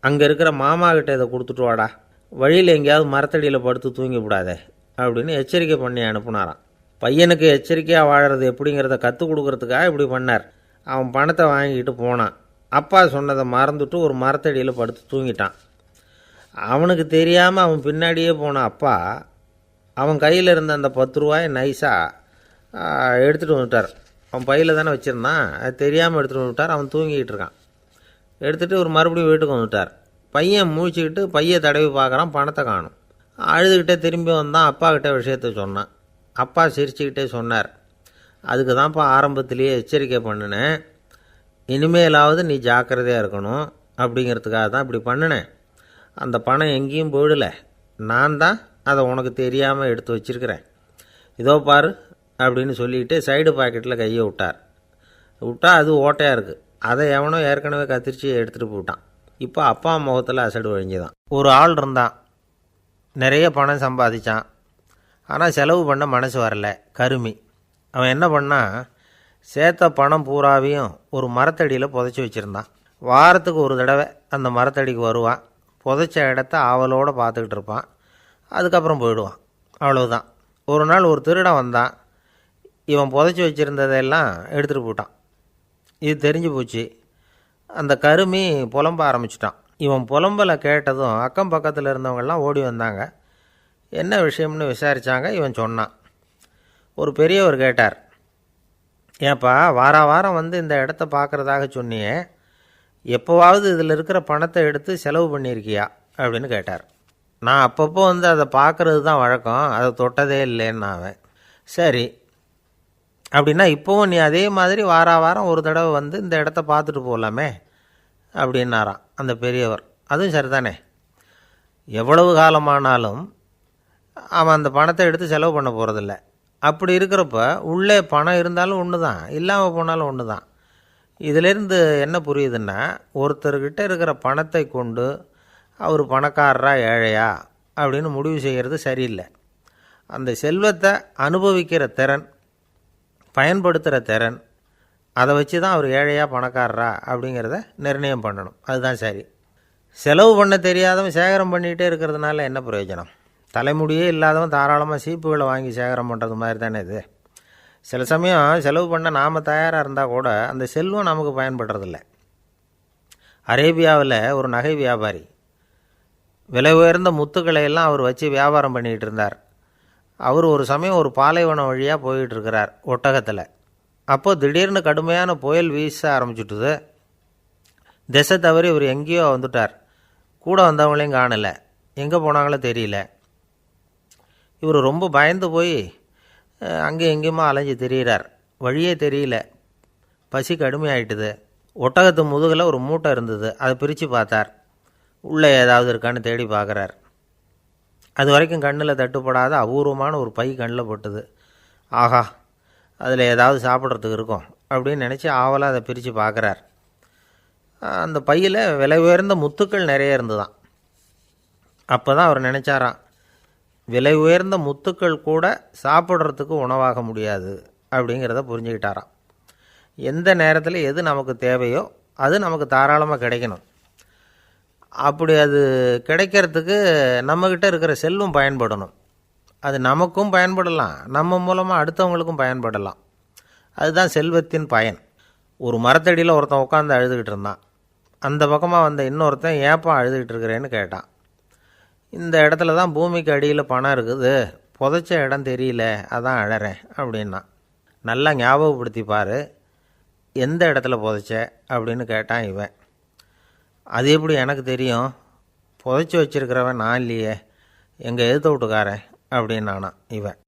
அங்கே இருக்கிற மாமா கிட்ட இதை கொடுத்துட்டு வாடா, வழியில் எங்கேயாவது மரத்தடியில் படுத்து தூங்கி விடாதே அப்படின்னு எச்சரிக்கை பண்ணி அனுப்புனாராம். பையனுக்கு எச்சரிக்கையாக வாழறது எப்படிங்கிறத கற்றுக் கொடுக்கறதுக்காக இப்படி பண்ணார். அவன் பணத்தை வாங்கிக்கிட்டு போனான். அப்பா சொன்னதை மறந்துட்டு ஒரு மரத்தடியில் படுத்து தூங்கிட்டான். அவனுக்கு தெரியாமல் அவன் பின்னாடியே போன அப்பா அவன் கையில் இருந்த அந்த 10 ரூபாயை நைஸாக எடுத்துகிட்டு வந்துட்டார். அவன் பையில் தானே வச்சுருந்தான், அது தெரியாமல் எடுத்துகிட்டு வந்துட்டார். அவன் தூங்கிக்கிட்டு இருக்கான். எடுத்துகிட்டு ஒரு மறுபடியும் வீட்டுக்கு வந்துட்டார். பையன் முழிச்சுக்கிட்டு பையை தடவி பார்க்குறான், பணத்தை காணும். அழுதுகிட்டே திரும்பி வந்தான். அப்பா கிட்ட விஷயத்த சொன்னான். அப்பா சிரிச்சுக்கிட்டே சொன்னார், அதுக்கு தான்ப்பா ஆரம்பத்திலேயே எச்சரிக்கை பண்ணினேன், இனிமேலாவது நீ ஜாக்கிரதையாக இருக்கணும் அப்படிங்கிறதுக்காக தான் இப்படி பண்ணினேன். அந்த பணம் எங்கேயும் போயிடலை, நான் தான் அதை உனக்கு தெரியாமல் எடுத்து வச்சிருக்கிறேன். இதோ பாரு அப்படின்னு சொல்லிக்கிட்டு சைடு பாக்கெட்டில் கையை விட்டா அது ஓட்டையாக இருக்குது. அதை எவனோ ஏற்கனவே கத்திரிச்சு எடுத்துகிட்டு போட்டான். இப்போ அப்பா முகத்தில் அசடு வழிஞ்சுதான். ஒரு ஆள் இருந்தான், நிறைய பணம் சம்பாதிச்சான். ஆனால் செலவு பண்ண மனசு வரல, கருமி. அவன் என்ன பண்ணான், சேர்த்த பணம் பூராவையும் ஒரு மரத்தடியில் புதைச்சி வச்சுருந்தான். வாரத்துக்கு ஒரு தடவை அந்த மரத்தடிக்கு வருவான். புதைச்ச இடத்த ஆவலோடு பார்த்துக்கிட்டு இருப்பான். அதுக்கப்புறம் போயிடுவான். அவ்வளவுதான். ஒரு நாள் ஒரு திருடன் வந்தான். இவன் புதைச்சி வச்சுருந்ததெல்லாம் எடுத்துகிட்டு போட்டான். இது தெரிஞ்சு போச்சு. அந்த கருமி புலம்ப ஆரம்பிச்சிட்டான். இவன் புலம்பலை கேட்டதும் அக்கம் பக்கத்தில் இருந்தவங்கெல்லாம் ஓடி வந்தாங்க. என்ன விஷயம்னு விசாரித்தாங்க. இவன் சொன்னான். ஒரு பெரியவர் கேட்டார், ஏப்பா வாரம் இந்த இடத்த பார்க்குறதாக சொன்னியே, எப்போவாவது இதில் இருக்கிற பணத்தை எடுத்து செலவு பண்ணியிருக்கியா அப்படின்னு கேட்டார். நான் அப்பப்போ அதை பார்க்குறது தான் வழக்கம், அதை தொட்டதே இல்லைன்னு அவன். சரி, அப்படின்னா இப்போவும் நீ அதே மாதிரி வாரம் ஒரு தடவை இந்த இடத்த பார்த்துட்டு போகலாமே அப்படின்னாராம் அந்த பெரியவர். அதுவும் சரிதானே, எவ்வளவு காலமானாலும் அவன் அந்த பணத்தை எடுத்து செலவு பண்ண போகிறதில்ல. அப்படி இருக்கிறப்ப உள்ளே பணம் இருந்தாலும் ஒன்று தான், இல்லாமல் போனாலும் ஒன்று தான். இதிலேருந்து என்ன புரியுதுன்னா, ஒருத்தர்கிட்ட இருக்கிற பணத்தை கொண்டு அவர் பணக்காரரா ஏழையா அப்படின்னு முடிவு செய்கிறது சரியில்லை. அந்த செல்வத்தை அனுபவிக்கிற திறன், பயன்படுத்துகிற திறன், அதை வச்சு தான் அவர் ஏழையா பணக்காரரா அப்படிங்கிறத நிர்ணயம் பண்ணணும். அதுதான் சரி. செலவு பண்ண தெரியாதவன் சேகரம் பண்ணிகிட்டே இருக்கிறதுனால என்ன பிரயோஜனம்? தலைமுடியே இல்லாதவன் தாராளமாக சீப்புகளை வாங்கி சேகரம் பண்ணுறது மாதிரி தானே இது. சில சமயம் செலவு பண்ண நாம் தயாராக இருந்தால் கூட அந்த செல்வம் நமக்கு பயன்படுறதில்ல. அரேபியாவில் ஒரு நகை வியாபாரி விலை உயர்ந்த முத்துக்களை எல்லாம் அவர் வச்சு வியாபாரம் பண்ணிகிட்டு இருந்தார். அவர் ஒரு சமயம் ஒரு பாலைவனம் வழியாக போயிட்டு இருக்கிறார் ஒட்டகத்தில். அப்போது திடீர்னு கடுமையான புயல் வீச ஆரம்பிச்சுட்டுது. திசை தவறி இவர் எங்கேயோ வந்துட்டார். கூட வந்தவங்களையும் காணலை, எங்கே போனாங்களோ தெரியல. இவர் ரொம்ப பயந்து போய் அங்கேயும் எங்கேயுமா அலைஞ்சு திரியிறார். வழியே தெரியல, பசி கடுமையாயிட்டுது. ஒட்டகத்து முதுகில் ஒரு மூட்டை இருந்தது, அதை பிரித்து பார்த்தார். உள்ளே ஏதாவது இருக்கான்னு தேடி பார்க்குறார். அது வரைக்கும் கண்ணில் தட்டுப்படாத அபூர்வமான ஒரு பை கண்ணில் பட்டுது. ஆஹா, அதில் ஏதாவது சாப்பிட்றதுக்கு இருக்கும் அப்படின்னு நினச்சி ஆவலாக அதை பிரித்து பார்க்குறார். அந்த பையில் விலை உயர்ந்த முத்துக்கள் நிறைய இருந்துதான். அப்போ தான் அவர் நினச்சாராம், விலை உயர்ந்த முத்துக்கள் கூட சாப்பிட்றதுக்கு உணவாக முடியாது அப்படிங்கிறத புரிஞ்சுக்கிட்டாராம். எந்த நேரத்தில் எது நமக்கு தேவையோ அது நமக்கு தாராளமாக கிடைக்கணும். அப்படி அது கிடைக்கிறதுக்கு நம்மக்கிட்ட இருக்கிற செல்வம் பயன்படணும். அது நமக்கும் பயன்படலாம், நம்ம மூலமாக அடுத்தவங்களுக்கும் பயன்படலாம். அதுதான் செல்வத்தின் பயன். ஒரு மரத்தடியில் ஒருத்தன் உட்காந்து அழுதுகிட்டு இருந்தான். அந்த பக்கமாக வந்த இன்னொருத்தன் ஏப்பா அழுதுகிட்டு இருக்கிறேன்னு கேட்டான். இந்த இடத்துல தான் பூமிக்கு அடியில் பணம் இருக்குது, புதைச்ச இடம் தெரியல, அதான் அழறேன் அப்படின்னா. நல்லா ஞாபகப்படுத்தி பாரு, எந்த இடத்துல புதைச்ச அப்படின்னு கேட்டான் இவன். அது எப்படி எனக்கு தெரியும், புதைச்சி வச்சிருக்கிறவன் நான் இல்லையே, எங்கள் எதிர்த்த வீட்டுக்காரன் அப்படின்னானா இவன்.